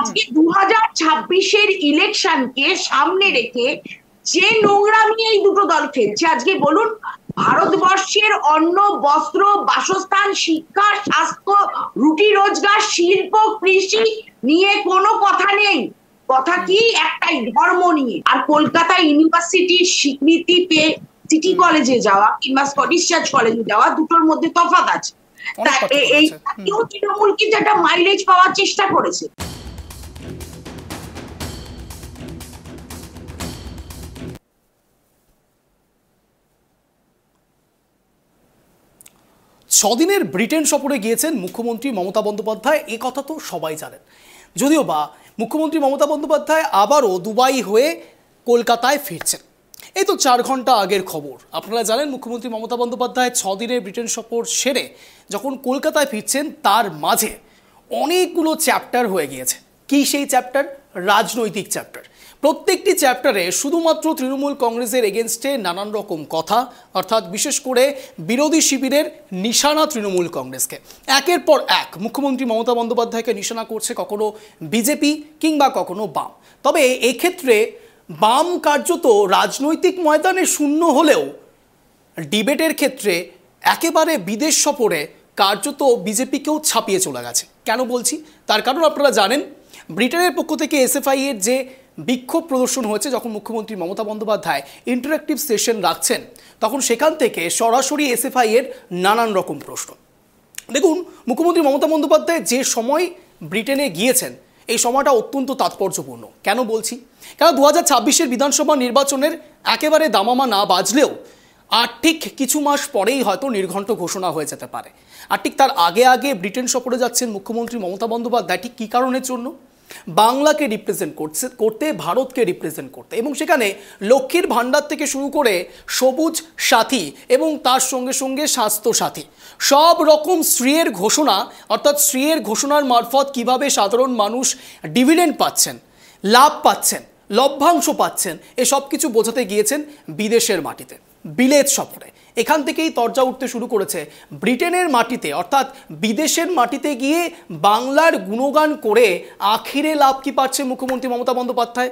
আজকে 2026-এর ইলেকশনকে সামনে রেখে যে নোংরামি এই দুটো দল খেলছে, আজকে বলুন ভারতবর্ষের অন্ন, বস্ত্র, বাসস্থান, শিক্ষা, স্বাস্থ্য, রুটি রোজগার, শিল্প, কৃষি নিয়ে কোনো কথা নেই। কথা কি একটাই, ধর্ম নিয়ে। আর কলকাতা ইউনিভার্সিটির স্বীকৃতি পেয়ে সিটি কলেজে যাওয়া কিংবা স্কটিশ চার্চ কলেজে যাওয়া দুটোর মধ্যে তফাৎ আছে। এই তৃণমূল কিন্তু একটা মাইলেজ পাওয়ার চেষ্টা করেছে। ছদিনের ব্রিটেন সফরে গিয়েছেন মুখ্যমন্ত্রী মমতা বন্দ্যোপাধ্যায়, এ কথা তো সবাই জানেন। যদিও বা মুখ্যমন্ত্রী মমতা বন্দ্যোপাধ্যায় আবারও দুবাই হয়ে কলকাতায় ফিরছেন। এই তো 4 ঘন্টা আগের খবর। আপনারা জানেন মুখ্যমন্ত্রী মমতা বন্দ্যোপাধ্যায় 6 দিনের ব্রিটেন সফর সেরে যখন কলকাতায় ফিরছেন, তার মাঝে অনেকগুলো চ্যাপ্টার হয়ে গিয়েছে। কি সেই চ্যাপ্টার? রাজনৈতিক চ্যাপ্টার। প্রত্যেকটি চ্যাপ্টারে শুধুমাত্র তৃণমূল কংগ্রেসের এগেনস্টে নানান রকম কথা, অর্থাৎ বিশেষ করে বিরোধী শিবিরের নিশানা তৃণমূল কংগ্রেসকে। একের পর এক মুখ্যমন্ত্রী মমতা বন্দ্যোপাধ্যায়কে নিশানা করছে কখনো বিজেপি কিংবা কখনো বাম। তবে এক্ষেত্রে বাম কার্যত রাজনৈতিক ময়দানে শূন্য হলেও ডিবেটের ক্ষেত্রে একেবারে বিদেশ সফরে কার্যত বিজেপিকেও ছাপিয়ে চলে গেছে। কেন বলছি? তার কারণ আপনারা জানেন, ব্রিটেনের পক্ষ থেকে এসএফআই এর যে বিক্ষোভ প্রদর্শন হয়েছে, যখন মুখ্যমন্ত্রী মমতা বন্দ্যোপাধ্যায় ইন্টারঅ্যাক্টিভ সেশন রাখছেন, তখন সেখান থেকে সরাসরি এসএফআই এর নানান রকম প্রশ্ন। দেখুন, মুখ্যমন্ত্রী মমতা বন্দ্যোপাধ্যায় যে সময় ব্রিটেনে গিয়েছেন, এই সময়টা অত্যন্ত তাৎপর্যপূর্ণ। কেন বলছি? কারণ 2026-এর বিধানসভা নির্বাচনের একেবারে দামামা না বাজলেও আর ঠিক কিছু মাস পরেই হয়তো নির্ঘণ্ট ঘোষণা হয়ে যেতে পারে। আর ঠিক তার আগে আগে ব্রিটেন সফরে যাচ্ছেন মুখ্যমন্ত্রী মমতা বন্দ্যোপাধ্যায়। ঠিক কী কারণের জন্য? বাংলাকে রিপ্রেজেন্ট করতে, ভারতকে রিপ্রেজেন্ট করতে, এবং সেখানে লক্ষ্মীর ভাণ্ডার থেকে শুরু করে সবুজ সাথী এবং তার সঙ্গে সঙ্গে স্বাস্থ্য সাথী, সব রকম শ্রীয়ের ঘোষণা, অর্থাৎ শ্রীয়ের ঘোষণার মারফত কিভাবে সাধারণ মানুষ ডিভিডেন্ড পাচ্ছেন, লাভ পাচ্ছেন, লভ্যাংশ পাচ্ছেন, এসব কিছু বোঝাতে গিয়েছেন বিদেশের মাটিতে, বিলেত সফরে। এখান থেকেই তরজা উঠতে শুরু করেছে ব্রিটেনের মাটিতে, অর্থাৎ বিদেশের মাটিতে গিয়ে বাংলার গুণগান করে আখিরে লাভ কি পাচ্ছে মুখ্যমন্ত্রী মমতা বন্দ্যোপাধ্যায়,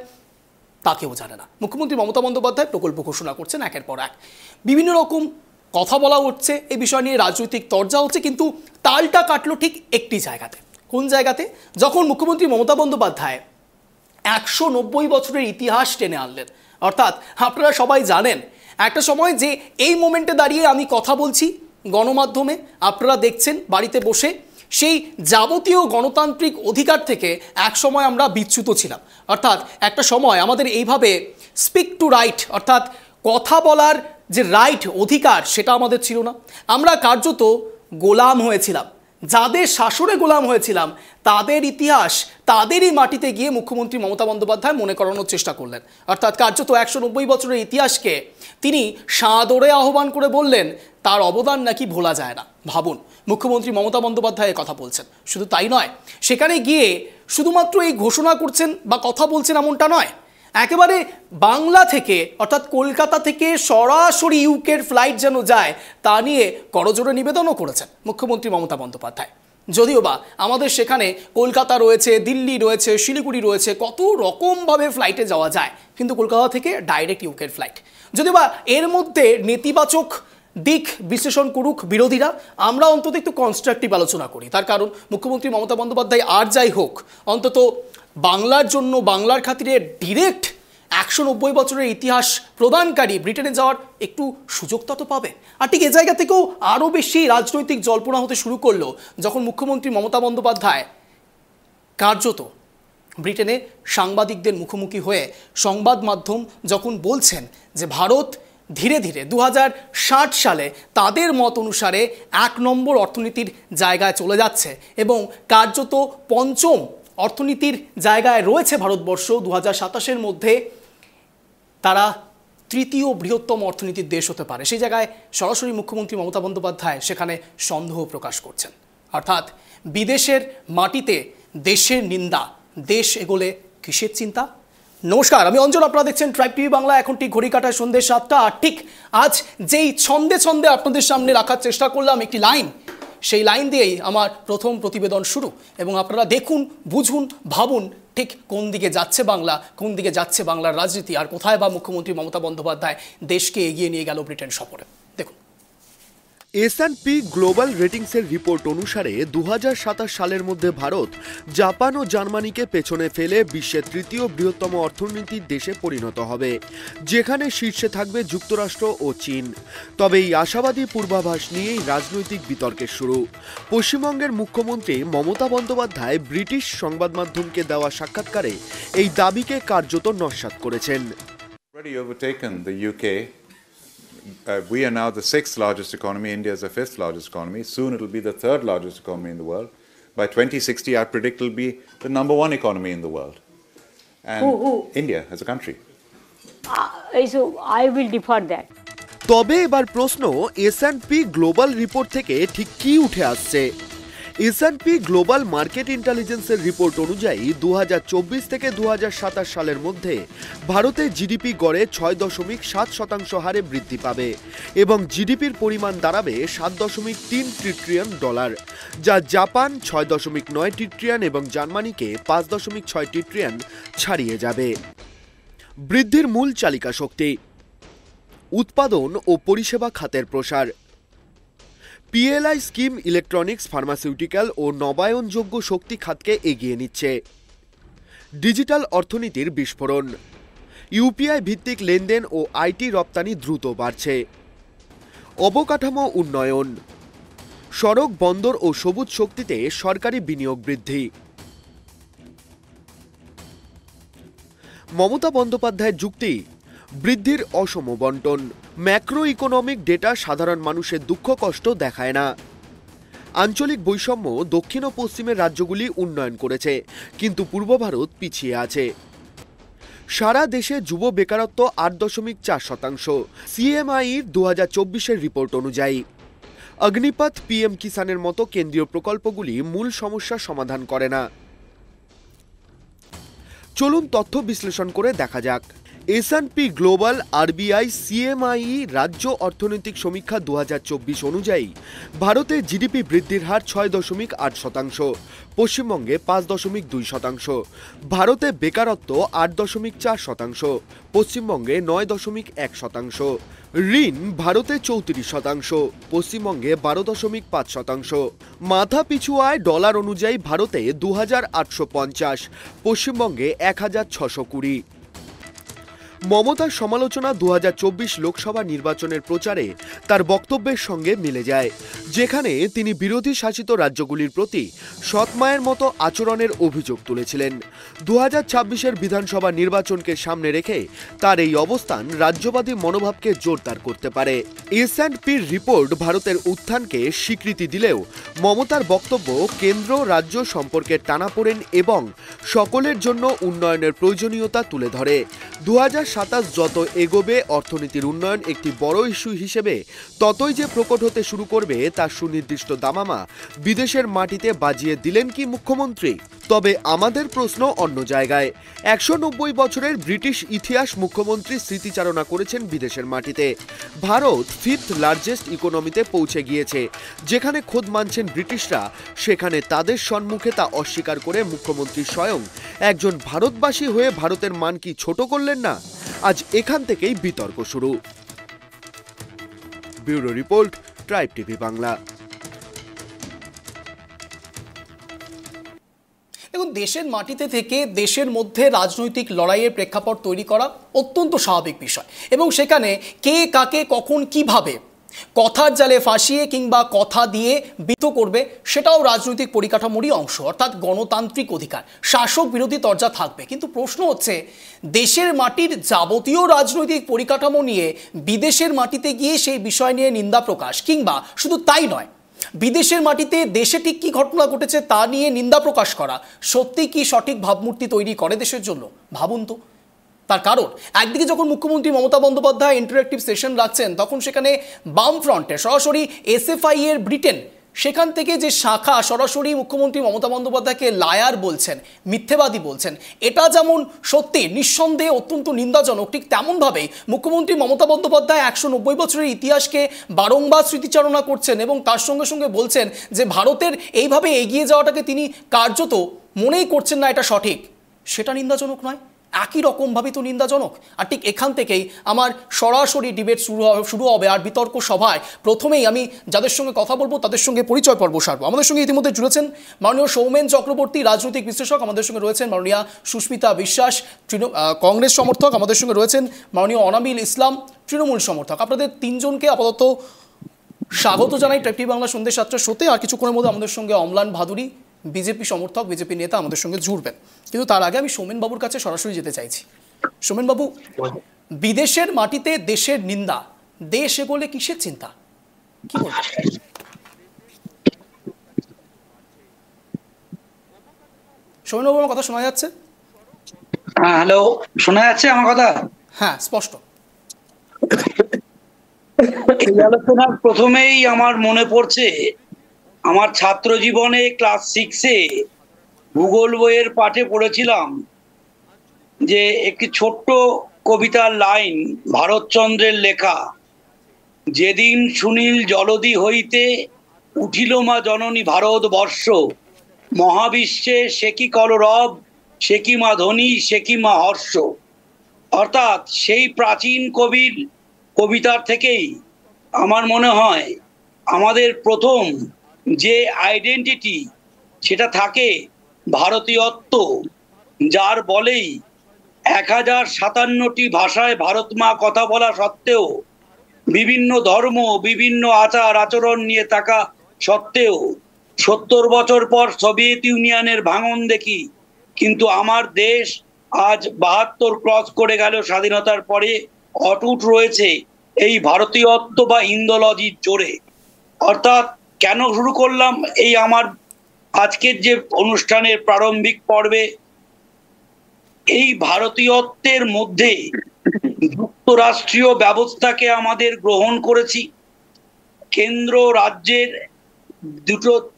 তাকেও জানে না। মুখ্যমন্ত্রী মমতা বন্দ্যোপাধ্যায় প্রকল্প ঘোষণা করছেন একের পর এক, বিভিন্ন রকম কথা বলা হচ্ছে, এই বিষয় নিয়ে রাজনৈতিক তরজা হচ্ছে, কিন্তু তালটা কাটলো ঠিক একটি জায়গাতে। কোন জায়গাতে? যখন মুখ্যমন্ত্রী মমতা বন্দ্যোপাধ্যায় 190 বছরের ইতিহাস টেনে আনলেন। অর্থাৎ আপনারা সবাই জানেন, একটা সময় যে এই মোমেন্টে দাঁড়িয়ে আমি কথা বলছি গণমাধ্যমে, আপনারা দেখছেন বাড়িতে বসে, সেই যাবতীয় গণতান্ত্রিক অধিকার থেকে এক সময় আমরা বিচ্যুত ছিলাম। অর্থাৎ একটা সময় আমাদের এইভাবে স্পিক টু রাইট, অর্থাৎ কথা বলার যে রাইট, অধিকার, সেটা আমাদের ছিল না। আমরা কার্যত গোলাম হয়েছিলাম। যাদের শাসনে গোলাম হয়েছিলাম তাদের ইতিহাস, তাদেরই মাটিতে গিয়ে মুখ্যমন্ত্রী মমতা বন্দ্যোপাধ্যায় মনে করানোর চেষ্টা করলেন। অর্থাৎ কার্যত 190 বছরের ইতিহাসকে তিনি সাদরে আহ্বান করে বললেন তার অবদান নাকি ভোলা যায় না। ভাবুন, মুখ্যমন্ত্রী মমতা বন্দ্যোপাধ্যায় কথা বলছেন। শুধু তাই নয়, সেখানে গিয়ে শুধুমাত্র এই ঘোষণা করছেন বা কথা বলছেন এমনটা নয়, একেবারে বাংলা থেকে, অর্থাৎ কলকাতা থেকে সরাসরি ইউকের ফ্লাইট যেন যায় তা নিয়ে করজোড়ে নিবেদনও করেছেন মুখ্যমন্ত্রী মমতা বন্দ্যোপাধ্যায়। যদিও বা আমাদের সেখানে কলকাতা রয়েছে, দিল্লি রয়েছে, শিলিগুড়ি রয়েছে, কত রকমভাবে ফ্লাইটে যাওয়া যায়, কিন্তু কলকাতা থেকে ডাইরেক্ট ইউকের ফ্লাইট। যদিও বা এর মধ্যে নেতিবাচক দিক বিশ্লেষণ করুক বিরোধীরা, আমরা অন্তত একটু কনস্ট্রাকটিভ আলোচনা করি। তার কারণ মুখ্যমন্ত্রী মমতা বন্দ্যোপাধ্যায় আর যাই হোক, অন্তত বাংলার জন্য, বাংলার খাতিরে ডিরেক্ট 190 বছরের ইতিহাস প্রদানকারী ব্রিটেনে যাওয়ার একটু সুযোগ তো পাবে। আর ঠিক এ জায়গা থেকেও আরও বেশি রাজনৈতিক জল্পনা হতে শুরু করলো যখন মুখ্যমন্ত্রী মমতা বন্দ্যোপাধ্যায় কার্যত ব্রিটেনে সাংবাদিকদের মুখোমুখি হয়ে সংবাদ মাধ্যম যখন বলছেন যে ভারত ধীরে ধীরে 2060 সালে তাদের মত অনুসারে 1 নম্বর অর্থনীতির জায়গায় চলে যাচ্ছে এবং কার্যত পঞ্চম অর্থনীতির জায়গায় রয়েছে ভারতবর্ষ, 2027-এর মধ্যে তারা তৃতীয় বৃহত্তম অর্থনীতির দেশ হতে পারে, সেই জায়গায় সরাসরি মুখ্যমন্ত্রী মমতা বন্দ্যোপাধ্যায় সেখানে সন্দেহ প্রকাশ করছেন। অর্থাৎ বিদেশের মাটিতে দেশের নিন্দা, দেশ এগোলে কিসের চিন্তা? নমস্কার, আমি অঞ্জন, আপনারা দেখছেন ট্রাইব টিভি বাংলা। এখন ঠিক ঘড়ি কাটায় সন্ধ্যে 7টা। আর ঠিক আজ যেই ছন্দে ছন্দে আপনাদের সামনে রাখার চেষ্টা করলাম একটি লাইন, সেই লাইন দিয়েই আমার প্রথম প্রতিবেদন শুরু, এবং আপনারা দেখুন, বুঝুন, ভাবুন ঠিক কোন দিকে যাচ্ছে বাংলা, কোন দিকে যাচ্ছে বাংলার রাজনীতি, আর কোথায় বা মুখ্যমন্ত্রী মমতা বন্দ্যোপাধ্যায় দেশকে এগিয়ে নিয়ে গেল ব্রিটেন সফরে। দেখুন, S&P গ্লোবাল রেটিংসের রিপোর্ট অনুসারে 2027 সালের মধ্যে ভারত জাপান ও জার্মানিকে পেছনে ফেলে বিশ্বের তৃতীয় বৃহত্তম অর্থনীতির দেশে পরিণত হবে, যেখানে শীর্ষে থাকবে যুক্তরাষ্ট্র ও চীন। তবে এই আশাবাদী পূর্বাভাস নিয়েই রাজনৈতিক বিতর্কের শুরু। পশ্চিমবঙ্গের মুখ্যমন্ত্রী মমতা বন্দ্যোপাধ্যায় ব্রিটিশ সংবাদ মাধ্যমকে দেওয়া সাক্ষাৎকারে এই দাবিকে কার্যত নস্যাৎ করেছেন। We are now the 6th largest economy. India is the 5th largest economy. Soon it will be the 3rd largest economy in the world. By 2060, I predict it will be the number 1 economy in the world. And India as a country. So I will defer that. তবে এবার প্রশ্ন, S&P global report থেকে ঠিক কি উঠে আসছে? S&P global market ইন্টেলিজেন্সের report অনুযায়ী 2024 থেকে 2027 সালের মধ্যে ভারতের জিডিপি গড়ে 6.7% হারে বৃদ্ধি পাবে এবং জিডিপির পরিমাণ দাঁড়াবে $7.3 ট্রিলিয়ন, যা জাপান 6.9 ট্রিলিয়ন এবং জার্মানিকে 5.6 ট্রিলিয়ন ছাড়িয়ে যাবে। বৃদ্ধির মূল চালিকা শক্তি উৎপাদন ও পরিষেবা খাতের প্রসার। পিএলআই স্কিম ইলেকট্রনিক্স, ফার্মাসিউটিক্যাল ও নবায়নযোগ্য শক্তি খাতকে এগিয়ে নিচ্ছে। ডিজিটাল অর্থনীতির বিস্ফোরণ, ইউপিআই ভিত্তিক লেনদেন ও আইটি রপ্তানি দ্রুত বাড়ছে। অবকাঠামো উন্নয়ন, সড়ক, বন্দর ও সবুজ শক্তিতে সরকারি বিনিয়োগ বৃদ্ধি। মমতা বন্দ্যোপাধ্যায়ের যুক্তি, বৃদ্ধির অসম বন্টন। ম্যাক্রো ইকোনমিক ডেটা সাধারণ মানুষের দুঃখ কষ্ট দেখায় না। আঞ্চলিক বৈষম্য, দক্ষিণ ও পশ্চিমের রাজ্যগুলি উন্নয়ন করেছে, কিন্তু পূর্ব ভারত পিছিয়ে আছে। সারা দেশে যুব বেকারত্ব 8.4%, সিএমআইর 2024-এর রিপোর্ট অনুযায়ী। অগ্নিপথ, পিএম কিষানের মতো কেন্দ্রীয় প্রকল্পগুলি মূল সমস্যার সমাধান করে না। চলুন তথ্য বিশ্লেষণ করে দেখা যাক। S&P গ্লোবাল আরবিআই সিএমআই রাজ্য অর্থনৈতিক সমীক্ষা 2024 অনুযায়ী ভারতের জিডিপি বৃদ্ধির হার 6.8%, পশ্চিমবঙ্গে 5.2%, ভারতে বেকারত্ব 8.4%, পশ্চিমবঙ্গে 9.1%, ঋণ ভারতে 34%, পশ্চিমবঙ্গে 12.5%, মাথা পিছু আয় ডলার অনুযায়ী ভারতে 2850, পশ্চিমবঙ্গে 1620। মমতার সমালোচনা 2024 লোকসভা নির্বাচনের প্রচারে তার বক্তব্যের সঙ্গে মিলে যায়, যেখানে তিনি বিরোধী শাসিত রাজ্যগুলির প্রতি সৎমায়ের মতো আচরণের অভিযোগ তুলেছিলেন। 2026-এর বিধানসভা নির্বাচনকে সামনে রেখে তার এই অবস্থান রাজ্যবাদী মনোভাবকে জোরদার করতে পারে। S&Pর রিপোর্ট ভারতের উত্থানকে স্বীকৃতি দিলেও মমতার বক্তব্য কেন্দ্র রাজ্য সম্পর্কের টানাপোড়েন এবং সকলের জন্য উন্নয়নের প্রয়োজনীয়তা তুলে ধরে। 2027 যত এগোবে অর্থনীতির উন্নয়ন একটি বড় ইস্যু হিসেবে ততই যে প্রকট হতে শুরু করবে তার সুনির্দিষ্ট দামামা বিদেশের মাটিতে বাজিয়ে দিলেন কি মুখ্যমন্ত্রী? তবে আমাদের প্রশ্ন অন্য জায়গায়। 190 বছরের ব্রিটিশ ইতিহাস মুখ্যমন্ত্রী স্মৃতিচারণা করেছেন বিদেশের মাটিতে। ভারত 5th লার্জেস্ট ইকোনমিতে পৌঁছে গিয়েছে, যেখানে খোদ মানছেন ব্রিটিশরা, সেখানে তাদের সম্মুখে তা অস্বীকার করে মুখ্যমন্ত্রী স্বয়ং একজন ভারতবাসী হয়ে ভারতের মান কি ছোট করলেন না? আজ এখান থেকেই বিতর্ক শুরু। Bureau report, tribe TV Bangla. দেখুন, দেশের মাটিতে থেকে দেশের মধ্যে রাজনৈতিক লড়াইয়ের প্রেক্ষাপট তৈরি করা অত্যন্ত স্বাভাবিক বিষয়, এবং সেখানে কে কাকে কখন কিভাবে কথার জালে ফাঁসিয়ে কিংবা কথা দিয়ে বিত করবে সেটাও রাজনৈতিক পরিকাঠামোরই অংশ, অর্থাৎ গণতান্ত্রিক অধিকার। শাসক বিরোধী তরজা থাকবে, কিন্তু প্রশ্ন হচ্ছে দেশের মাটির যাবতীয় রাজনৈতিক পরিকাঠামো নিয়ে বিদেশের মাটিতে গিয়ে সেই বিষয় নিয়ে নিন্দা প্রকাশ, কিংবা শুধু তাই নয়, বিদেশের মাটিতে দেশে ঠিক কী ঘটনা ঘটেছে তা নিয়ে নিন্দা প্রকাশ করা সত্যি কি সঠিক ভাবমূর্তি তৈরি করে দেশের জন্য? ভাবুন তো। তার কারণ, একদিকে যখন মুখ্যমন্ত্রী মমতা বন্দ্যোপাধ্যায় ইন্টারেক্টিভ সেশন রাখছেন, তখন সেখানে বাম ফ্রন্টে সরাসরি এসএফআই এর ব্রিটেন সেখান থেকে যে শাখা সরাসরি মুখ্যমন্ত্রী মমতা বন্দ্যোপাধ্যায়কে লায়ার বলছেন, মিথ্যেবাদী বলছেন, এটা যেমন সত্যি নিঃসন্দেহে অত্যন্ত নিন্দাজনক, ঠিক তেমনভাবে মুখ্যমন্ত্রী মমতা বন্দ্যোপাধ্যায় 190 বছরের ইতিহাসকে বারংবার স্মৃতিচারণা করছেন এবং তার সঙ্গে সঙ্গে বলছেন যে ভারতের এইভাবে এগিয়ে যাওয়াটাকে তিনি কার্যত মনেই করছেন না এটা সঠিক। সেটা নিন্দাজনক নয়? একই রকমভাবে তো নিন্দাজনক। আর ঠিক এখান থেকেই আমার সরাসরি ডিবেট শুরু হবে। আর বিতর্ক সভায় প্রথমেই আমি যাদের সঙ্গে কথা বলবো তাদের সঙ্গে পরিচয় পর্ব সারবো। আমাদের সঙ্গে ইতিমধ্যে জুড়েছেন মাননীয় সৌমেন চক্রবর্তী, রাজনৈতিক বিশ্লেষক। আমাদের সঙ্গে রয়েছেন মাননীয়া সুস্মিতা বিশ্বাস, কংগ্রেস সমর্থক। আমাদের সঙ্গে রয়েছেন মাননীয় অনামিল ইসলাম, তৃণমূল সমর্থক। আপনাদের তিনজনকে আপাতত স্বাগত জানাই ট্রেপটি বাংলা সন্ধ্যে 7টার শোতে। আর কিছুক্ষণের মধ্যে আমাদের সঙ্গে অম্লান ভাদুরী, বিজেপি সমর্থক, বিজেপি নেতা আমাদের সঙ্গে জুড়বেন। কিন্তু তার আগে আমি সোমেন বাবুর কাছে সরাসরি যেতে চাইছি। সোমেন বাবু, বিদেশের মাটিতে দেশের নিন্দা, দেশ এগোলে কিসের চিন্তা, কি বলবেন? সোমেন বাবু, আমার কথা শোনা যাচ্ছে? হ্যাঁ, হ্যালো, শোনা যাচ্ছে আমার কথা? হ্যাঁ, স্পষ্ট। এই আলোচনার প্রথমেই আমার মনে পড়ছে, আমার ছাত্র জীবনে ক্লাস 6-এ ভূগোল বইয়ের পাঠে পড়েছিলাম যে একটি ছোট্ট কবিতার লাইন ভারতচন্দ্রের লেখা, যেদিন সুনীল জলধি হইতে উঠিল মা জননী ভারতবর্ষ, মহাবিশ্বে সে কি কলরব, সে কি মা ধ্বনি, সে কি মা হর্ষ। অর্থাৎ সেই প্রাচীন কবির কবিতার থেকেই আমার মনে হয় আমাদের প্রথম যে আইডেন্টিটি সেটা থাকে ভারতীয়ত্ব, যার বলেই 1057টি ভাষায় ভারত মা কথা বলা সত্ত্বেও, বিভিন্ন ধর্ম, বিভিন্ন আচার আচরণ নিয়ে থাকা সত্ত্বেও 70 বছর পর সোভিয়েত ইউনিয়নের ভাঙন দেখি, কিন্তু আমার দেশ আজ 72 ক্রস করে গেল স্বাধীনতার পরে অটুট রয়েছে এই ভারতীয়ত্ব বা ইন্দোলজির জোরে। অর্থাৎ কেন শুরু করলাম এই আমার আজকের যে অনুষ্ঠানের প্রারম্ভিক পর্বে, এই ভারতীয়ত্বের মধ্যে যুক্তরাষ্ট্রীয় ব্যবস্থাকে আমাদের গ্রহণ করেছি। কেন্দ্র রাজ্যের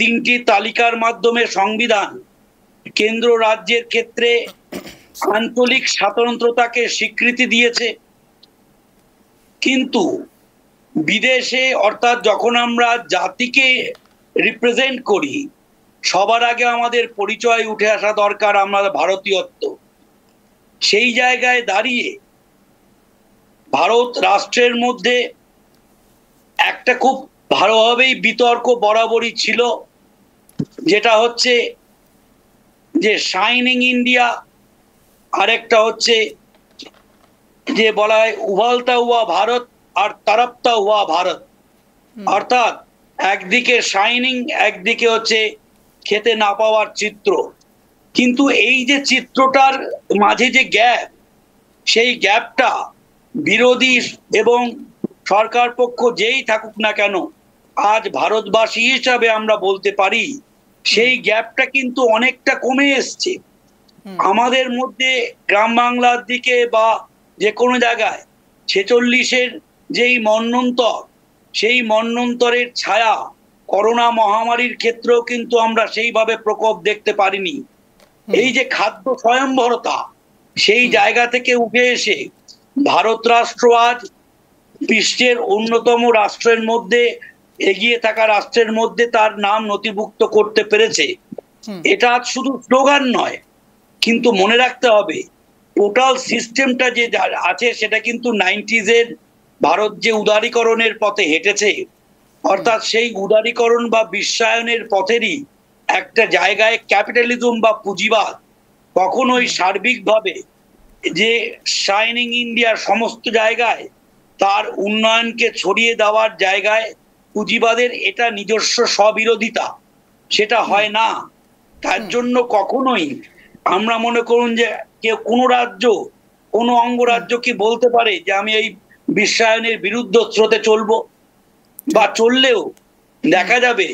তিনটি তালিকার মাধ্যমে সংবিধান কেন্দ্র রাজ্যের ক্ষেত্রে আঞ্চলিক স্বাতন্ত্র্যতাকে স্বীকৃতি দিয়েছে। কিন্তু বিদেশে, অর্থাৎ যখন আমরা জাতিকে রিপ্রেজেন্ট করি, সবার আগে আমাদের পরিচয় উঠে আসা দরকার আমরা ভারতীয়ত্ব। সেই জায়গায় দাঁড়িয়ে ভারত রাষ্ট্রের মধ্যে একটা খুব ভালোভাবেই বিতর্ক বরাবরই ছিল, যেটা হচ্ছে যে শাইনিং ইন্ডিয়া, আরেকটা হচ্ছে যে বলা হয় উভালতা হুয়া ভারত আর তরফতা হুয়া ভারত। অর্থাৎ একদিকে শাইনিং, একদিকে হচ্ছে খেতে না পাওয়ার চিত্র। কিন্তু এই যে চিত্রটার মাঝে যে গ্যাপ, সেই গ্যাপটা বিরোধী এবং সরকার পক্ষ যেই থাকুক না কেন, আজ ভারতবাসী হিসাবে আমরা বলতে পারি সেই গ্যাপটা কিন্তু অনেকটা কমে এসছে। আমাদের মধ্যে গ্রাম বাংলার দিকে বা যে কোনো জায়গায় 46-এর যেই মন্বন্তর, সেই মন্বন্তরের ছায়া করোনা মহামারীর ক্ষেত্রেও কিন্তু আমরা সেইভাবে প্রকোপ দেখতে পারিনি। এই যে খাদ্য স্বয়ংভরতা, সেই জায়গা থেকে উঠে এসে ভারত রাষ্ট্র আজ বিশ্বের অন্যতম রাষ্ট্রের মধ্যে, এগিয়ে থাকা রাষ্ট্রের মধ্যে তার নাম নথিভুক্ত করতে পেরেছে। এটা আজ শুধু স্লোগান নয়, কিন্তু মনে রাখতে হবে টোটাল সিস্টেমটা যে আছে সেটা কিন্তু 90s-এর ভারত যে উদারীকরণের পথে হেঁটেছে, অর্থাৎ সেই উদারীকরণ বা বিশ্বায়নের পথেরই একটা জায়গায় ক্যাপিটালিজম বা পুঁজিবাদ কখনোই সার্বিকভাবে যে শাইনিং ইন্ডিয়ার সমস্ত জায়গায় তার উন্নয়নকে ছড়িয়ে দেওয়ার জায়গায় পুঁজিবাদের এটা নিজস্ব স্ববিরোধিতা, সেটা হয় না। তার জন্য কখনোই আমরা মনে করুন যে কেউ কোনো রাজ্য, কোনো অঙ্গরাজ্য কি বলতে পারে যে আমি এই বিশ্বায়নের বিরুদ্ধ স্রোতে চলবো? বা চললেও দেখা যাবে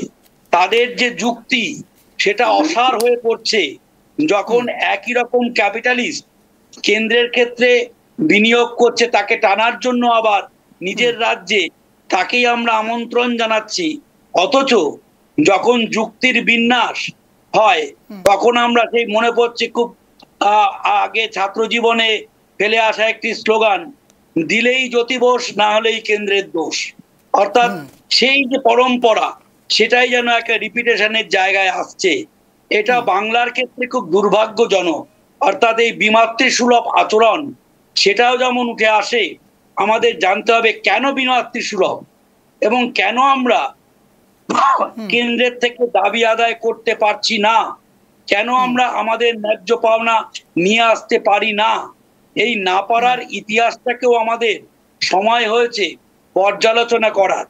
তাদের যে যুক্তি সেটা অসার হয়ে পড়ছে যখন একই রকম ক্যাপিটালিস্ট কেন্দ্রের ক্ষেত্রে বিনিয়োগ করছে, তাকে টানার জন্য আবার নিজের রাজ্যে তাকেই আমরা আমন্ত্রণ জানাচ্ছি, অথচ যখন যুক্তির বিন্যাস হয় তখন আমরা সেই মনে পড়ছে খুব আগে ছাত্র জীবনে ফেলে আসা একটি স্লোগান, দিলেই জ্যোতি বোস, না হলেই কেন্দ্রের দোষ। অর্থাৎ সেই যে পরম্পরা সেটাই যেন একটা রিপিটেশনের জায়গায় আসছে। এটা বাংলার ক্ষেত্রে খুব দুর্ভাগ্যজনক। অর্থাৎ এই বিমাতৃসুলভ আচরণ সেটাও যেমন উঠে আসে, আমাদের জানতে হবে কেন বিমাতৃসুলভ এবং কেন আমরা কেন্দ্রের থেকে দাবি আদায় করতে পারছি না, কেন আমরা আমাদের ন্যায্য পাওনা নিয়ে আসতে পারি না। এই না পারার ইতিহাসটাকেও আমাদের সময় হয়েছে পর্যালোচনা করার।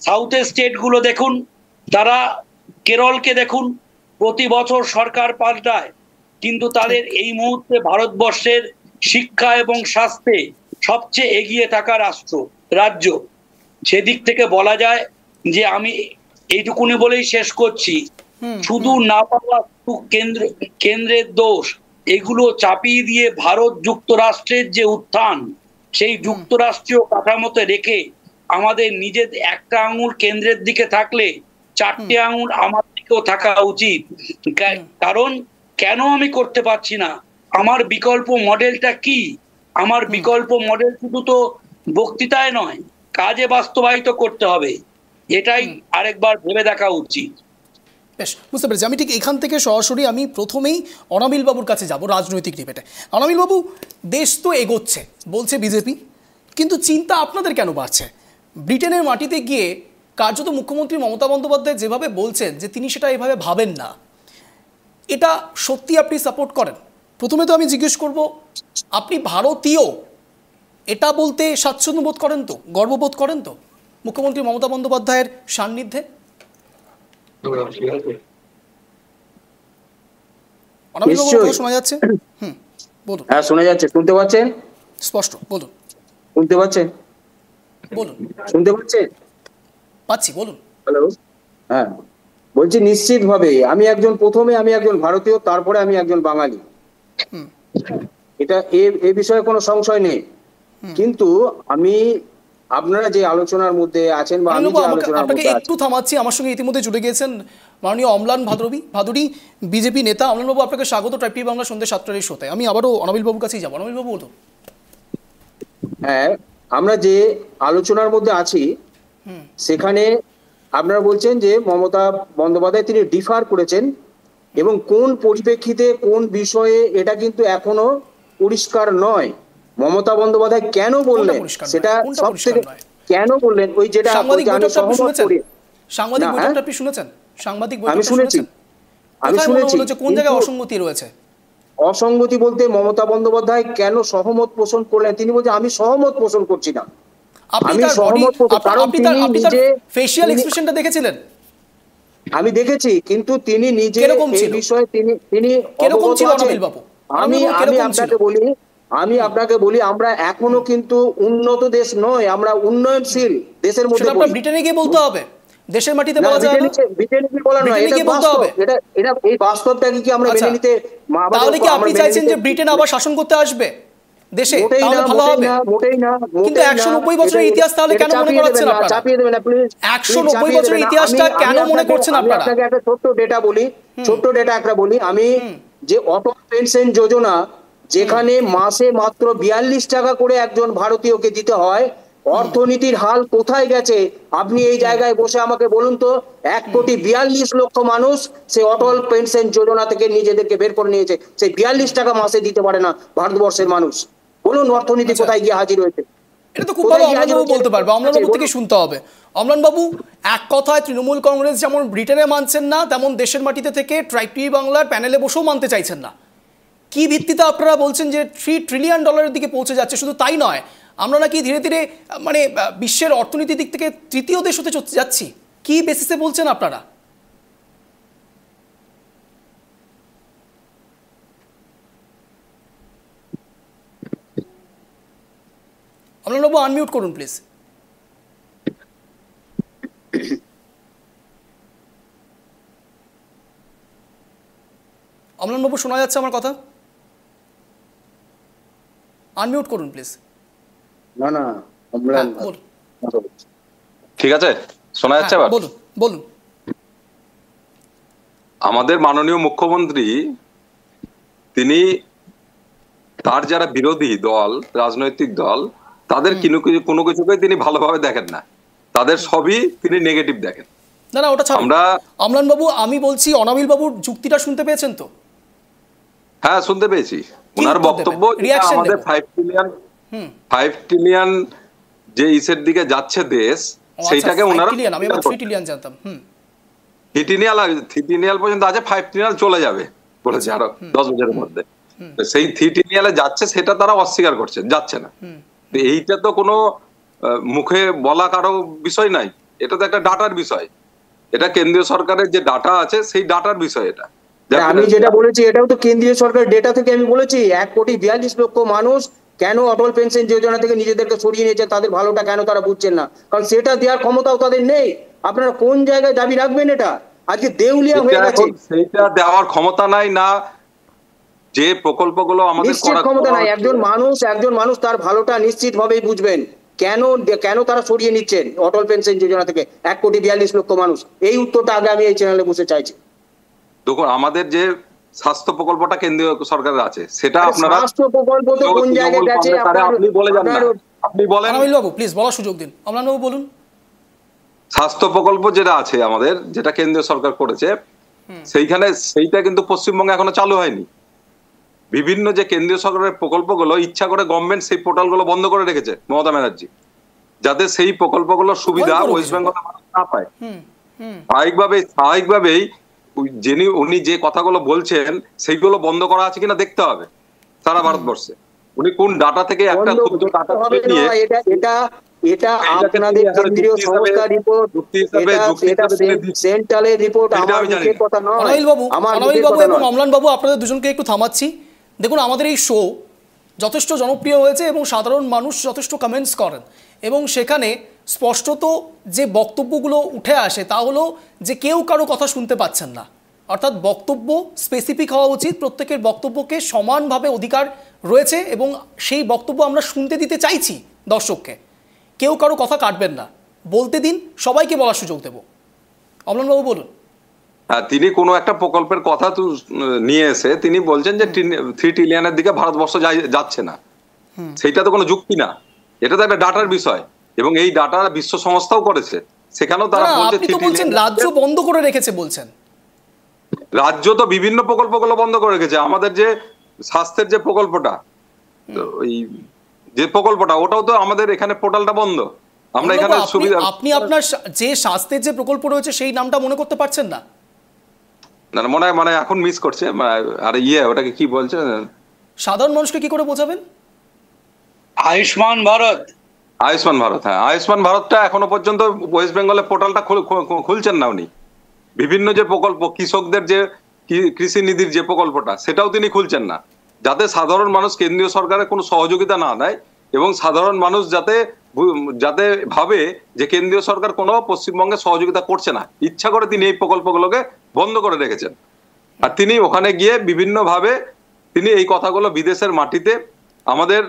সাউথের স্টেটগুলো দেখুন, তারা কেরলকে দেখুন, প্রতি বছর সরকার পাল্টায়, কিন্তু তাদের এই মুহূর্তে ভারতবর্ষের শিক্ষা এবং স্বাস্থ্যে সবচেয়ে এগিয়ে থাকা রাজ্য। সেদিক থেকে বলা যায় যে, আমি এইটুকুনি বলেই শেষ করছি, শুধু না পাওয়া কেন্দ্রের দোষ, এগুলো চাপিয়ে দিয়ে ভারত যুক্তরাষ্ট্রের যে উত্থান, সেই যুক্তরাষ্ট্রীয় কাঠামোতে রেখে আমাদের নিজের একটা আঙুল কেন্দ্রের দিকে থাকলে 4টে আঙুল আমার দিকেও থাকা উচিত। কারণ কেন আমি করতে পারছি না, আমার বিকল্প মডেলটা কি? আমার বিকল্প মডেল শুধু তো বক্তৃতায় নয়, কাজে বাস্তবায়িত করতে হবে। এটাই আরেকবার ভেবে দেখা উচিত। বেশ, বুঝতে পেরেছি। আমি ঠিক এখান থেকে সরাসরি আমি প্রথমেই অনামিল বাবুর কাছে যাব রাজনৈতিক ডিবেটে। অনামিল বাবু, দেশ তো এগোচ্ছে বলছে বিজেপি, কিন্তু চিন্তা আপনাদের কেন বাড়ছে? ব্রিটেনের মাটিতে গিয়ে কার্যত মুখ্যমন্ত্রী মমতা বন্দ্যোপাধ্যায় যেভাবে বলছেন যে তিনি সেটা এভাবে ভাবেন না, এটা সত্যি আপনি সাপোর্ট করেন? প্রথমে তো আমি জিজ্ঞেস করব, আপনি ভারতীয় এটা বলতে স্বাচ্ছন্দ্য বোধ করেন তো, গর্ববোধ করেন তো মুখ্যমন্ত্রী মমতা বন্দ্যোপাধ্যায়ের সান্নিধ্যে? শোনা যাচ্ছে? বলুন। হ্যাঁ, শোনা যাচ্ছে। শুনতে পাচ্ছেন? স্পষ্ট বলুন। শুনতে পাচ্ছেন? বলুন। শুনতে পাচ্ছেন? পাচ্ছি, বলুন। হ্যালো, হ্যাঁ বলছি, নিশ্চিতভাবে আমি একজন ভারতীয়, তারপরে আমি একজন বাঙালি, এটা এ বিষয়ে কোনো সংশয় নেই। কিন্তু আমি আপনারা যে আলোচনার মধ্যে আছেন বা আমি যে আলোচনার মধ্যে আছি, একটু থামাচ্ছি। আমার সঙ্গে ইতিমধ্যে জুড়ে গিয়েছেন মাননীয় অম্লান ভাদুড়ী, বিজেপি নেতা। অম্লান বাবু, আপনাকে স্বাগত ট্রাইব টিভি বাংলা সন্ধ্যে 7টার এই শোতে। আমি আবারও অনামিল বাবুর কাছেই যাবো। অনামিল বাবু বলুন। হ্যাঁ, আমরা যে আলোচনার মধ্যে আছি সেখানে আপনারা বলছেন যে মমতা বন্দ্যোপাধ্যায় তিনি ডিফার করেছেন, এবং কোন পরিপ্রেক্ষিতে কোন বিষয়ে এটা কিন্তু এখনো পরিষ্কার নয়। মমতা বন্দ্যোপাধ্যায় কেন বললেন সেটা সব থেকে, কেন বললেন ওই যেটা আমি সহমত করি। সাংবাদিক বৈঠকটা আপনি শুনেছেন? সাংবাদিক বৈঠক আমি শুনেছি। কোন জায়গায় অসঙ্গতি রয়েছে? অসঙ্গতি বলতে মমতা বন্দ্যোপাধ্যায় কেন সহমত পোষণ করলেন? তিনি বলছেন আমি সহমত পোষণ করছি না। আমি সহমত, কারণ তিনি নিজে ফেশিয়াল এক্সপ্রেশনটা দেখেছিলেন? আমি দেখেছি, কিন্তু তিনি নিজে এই বিষয়ে তিনি অবগত আছেন। আমি আপনাকে বলি আমরা এখনো কিন্তু উন্নত দেশ নয়, আমরা উন্নয়নশীল দেশের মধ্যে পড়ি। ব্রিটেনে গিয়ে বলতে হবে, দেশের মাটিতে বলা যায় না। ব্রিটেনে কি বলা নয়, এটা বাস্তব। এটা এই বাস্তবটাকে কি আমরা মেনে নিতে? তাহলে কি আপনি চাইছেন যে ব্রিটেন আবার শাসন করতে আসবে দেশে? তাহলে ভালো হবে। মোটেই না। কিন্তু 190 বছরের ইতিহাস তাহলে কেন মনে করছেন আপনারা? চাপিয়ে দেবেন না প্লিজ। 190 বছরের ইতিহাসটা কেন মনে করছেন আপনারা? আপনাকে একটা ছোট্ট ডেটা একটা বলি। আমি যে অটল পেনশন যোজনা, যেখানে মাসে মাত্র 42 টাকা করে একজন ভারতীয়কে দিতে হয়, অর্থনীতির হাল কোথায় গেছে আপনি এই জায়গায় বসে আমাকে বলুন তো। 1,42,00,000 মানুষ সে অটল পেনশন যোজনা থেকে নিজেদেরকে বের করে নিয়েছে, সেই 42 টাকা মাসে দিতে পারে না ভারতবর্ষের মানুষ। বলুন অর্থনীতি কোথায় গিয়ে হাজির হয়েছে? এটা তো খুব ভালো অমলানবাবু বলতে পারবে। অমলানবাবু থেকে শুনতে হবে। অমলানবাবু, এক কথায় তৃণমূল কংগ্রেস যেমন ব্রিটেনে মানছেন না, তেমন দেশের মাটিতে থেকে ট্রাইব টিভি বাংলার প্যানেলে বসেও মানতে চাইছেন না। কি ভিত্তিতে আপনারা বলছেন যে $3 ট্রিলিয়ন দিকে পৌঁছে যাচ্ছে? শুধু তাই নয়, আমরা নাকি ধীরে ধীরে মানে বিশ্বের অর্থনীতির দিক থেকে তৃতীয় দেশ হতে যাচ্ছি। কি বেসিসে বলছেন আপনারা? অমলানবাবু আনমিউট করুন প্লিজ। অমলানবাবু, শোনা যাচ্ছে আমার কথা? আনমিউট করুন প্লিজ। না ঠিক আছে, শোনা যাচ্ছে আবার? বলুন। আমাদের মাননীয় মুখ্যমন্ত্রী তিনি তার যারা বিরোধী দল, রাজনৈতিক দল, তাদের কোনো কিছুকে তিনি ভালোভাবে দেখেন না, তাদের সবই তিনি নেগেটিভ দেখেন। না না, ওটা ছাড়ুন। আমরা অম্লান বাবু, আমি বলছি অনাবিল বাবুর যুক্তিটা শুনতে পেয়েছেন তো? হ্যাঁ, শুনতে পেয়েছি। ওনার বক্তব্য আমাদের 5 ট্রিলিয়ন যে ইসের দিকে যাচ্ছে দেশ, সেইটাকে ওনারা, আমি 3 ট্রিলিয়ন জানতাম, 3 ট্রিলিয়ন পর্যন্ত আছে, 5 ট্রিলিয়ন চলে যাবে বলেছে আরো 10 বছরের মধ্যে। সেই 3 ট্রিলিয়নে যাচ্ছে সেটা তারা অস্বীকার করছে, যাচ্ছে না। এইটা তো কোনো মুখে বলা কারো বিষয় নাই, এটা তো একটা ডাটার বিষয়। এটা কেন্দ্রীয় সরকারের যে ডাটা আছে সেই ডাটার বিষয়। এটা আমি যেটা বলেছি এটাও তো কেন্দ্রীয় সরকারের ডেটা থেকে আমি বলেছি। 1,42,00,000 মানুষ কেন অটল পেনশন যোজনা থেকে নিজেদেরকে সরিয়ে নিয়েছে, তাদের ভালোটা কেন তারা বুঝছেন না? কারণ সেটা দেওয়ার ক্ষমতাও তাদের নেই। আপনারা কোন জায়গায় দাবি রাখবেন? এটা আজকে দেউলিয়া হয়ে গেছে। সেটা দেওয়ার ক্ষমতা নাই না, যে প্রকল্পগুলো আমাদের নিশ্চিত ক্ষমতা নাই। একজন মানুষ তার ভালোটা নিশ্চিত ভাবেই বুঝবেন কেন তারা সরিয়ে নিচ্ছেন অটল পেনশন যোজনা থেকে 1,42,00,000 মানুষ। এই উত্তরটা আগে আমি এই চ্যানেলে বসে চাইছি। দেখুন, আমাদের যে স্বাস্থ্য প্রকল্পটা কেন্দ্রীয় সরকারের আছে, সেটা আপনারা স্বাস্থ্য প্রকল্প তো কোন জায়গায় গেছে আপনি বলে যান না, আপনি বলেন। অনাবিল বাবু প্লিজ বলার সুযোগ দিন। অমলান বাবু বলুন। স্বাস্থ্য প্রকল্প যেটা আছে আমাদের, যেটা কেন্দ্রীয় সরকার করেছে, সেইটা কিন্তু পশ্চিমবঙ্গে এখনো চালু হয়নি। বিভিন্ন যে কেন্দ্রীয় সরকারের প্রকল্পগুলো ইচ্ছা করে গভর্নমেন্ট সেই পোর্টালগুলো বন্ধ করে রেখেছে মমতা ব্যানার্জি, যাতে সেই প্রকল্পগুলোর সুবিধা ওয়েস্ট বেঙ্গলের মানুষ না পায়। স্বাভাবিকভাবেই উনি যে কথাগুলো বলছেন সেইগুলো বন্ধ করা আছে কিনা দেখতে হবে সারা ভারতবর্ষে। উনি কোন ডাটা থেকে একটা ক্ষুদ্র ডাটা নিয়ে, এটা আপনাদের কেন্দ্রীয় সংস্থার রিপোর্ট, এটা সেন্ট্রালের রিপোর্ট, আমার মুখের কথা নয়। অনাবিল বাবু এবং অমলান বাবু, আপনাদের দুজনকে একটু থামাচ্ছি। দেখুন, আমাদের এই শো যথেষ্ট জনপ্রিয় হয়েছে এবং সাধারণ মানুষ যথেষ্ট কমেন্টস করেন, এবং সেখানে স্পষ্টত যে বক্তব্যগুলো উঠে আসে তা হলো যে কেউ কারো কথা শুনতে পাচ্ছেন না। অর্থাৎ বক্তব্য স্পেসিফিক হওয়া উচিত, প্রত্যেকের বক্তব্যকে সমানভাবে অধিকার রয়েছে এবং সেই বক্তব্য আমরা শুনতে দিতে চাইছি দর্শককে। কেউ কারো কথা কাটবেন না, বলতে দিন, সবাইকে বলার সুযোগ দেব। অমলানবাবু বলুন। তিনি কোনো একটা প্রকল্পের কথা নিয়ে এসে তিনি বলছেন যে 3 ট্রিলিয়নের দিকে ভারতবর্ষ যাচ্ছে না, সেইটা তো কোনো যুক্তি না। এটা তো একটা ডাটার বিষয়, এবং এই ডাটা বিশ্ব সংস্থাও করেছে। সেখানেও তারা বলছে রাজ্য বন্ধ করে রেখেছে বলছেন। রাজ্য তো বিভিন্ন প্রকল্পগুলো বন্ধ করে রেখেছে। আমাদের যে স্বাস্থ্যের যে প্রকল্পটা, ওই যে প্রকল্পটা, ওটাও তো আমাদের এখানে পোর্টালটা বন্ধ। আমরা এখানে সুবিধা, আপনি আপনার যে স্বাস্থ্যের যে প্রকল্প রয়েছে সেই নামটা মনে করতে পারছেন না? না, মানে এখন মিস করছে। আর ওটাকে কি বলছে, সাধারণ মানুষকে কি করে বোঝাবেন? আয়ুষ্মান ভারত। হ্যাঁ, আয়ুষ্মান ভারতটা এখনো পর্যন্ত ওয়েস্ট বেঙ্গলের পোর্টালটা খুলছেন না উনি। বিভিন্ন যে প্রকল্প, কৃষকদের যে কৃষি নিধির যে প্রকল্পটা, সেটাও তিনি খুলছেন না, যাতে সাধারণ মানুষ কেন্দ্রীয় সরকারের কোনো সহযোগিতা না দেয় এবং সাধারণ মানুষ যাতে ভাবে যে কেন্দ্রীয় সরকার কোনো পশ্চিমবঙ্গে সহযোগিতা করছে না। ইচ্ছা করে তিনি এই প্রকল্পগুলোকে বন্ধ করে রেখেছেন। আর তিনি ওখানে গিয়ে বিভিন্ন ভাবে তিনি এই কথাগুলো বিদেশের মাটিতে আমাদের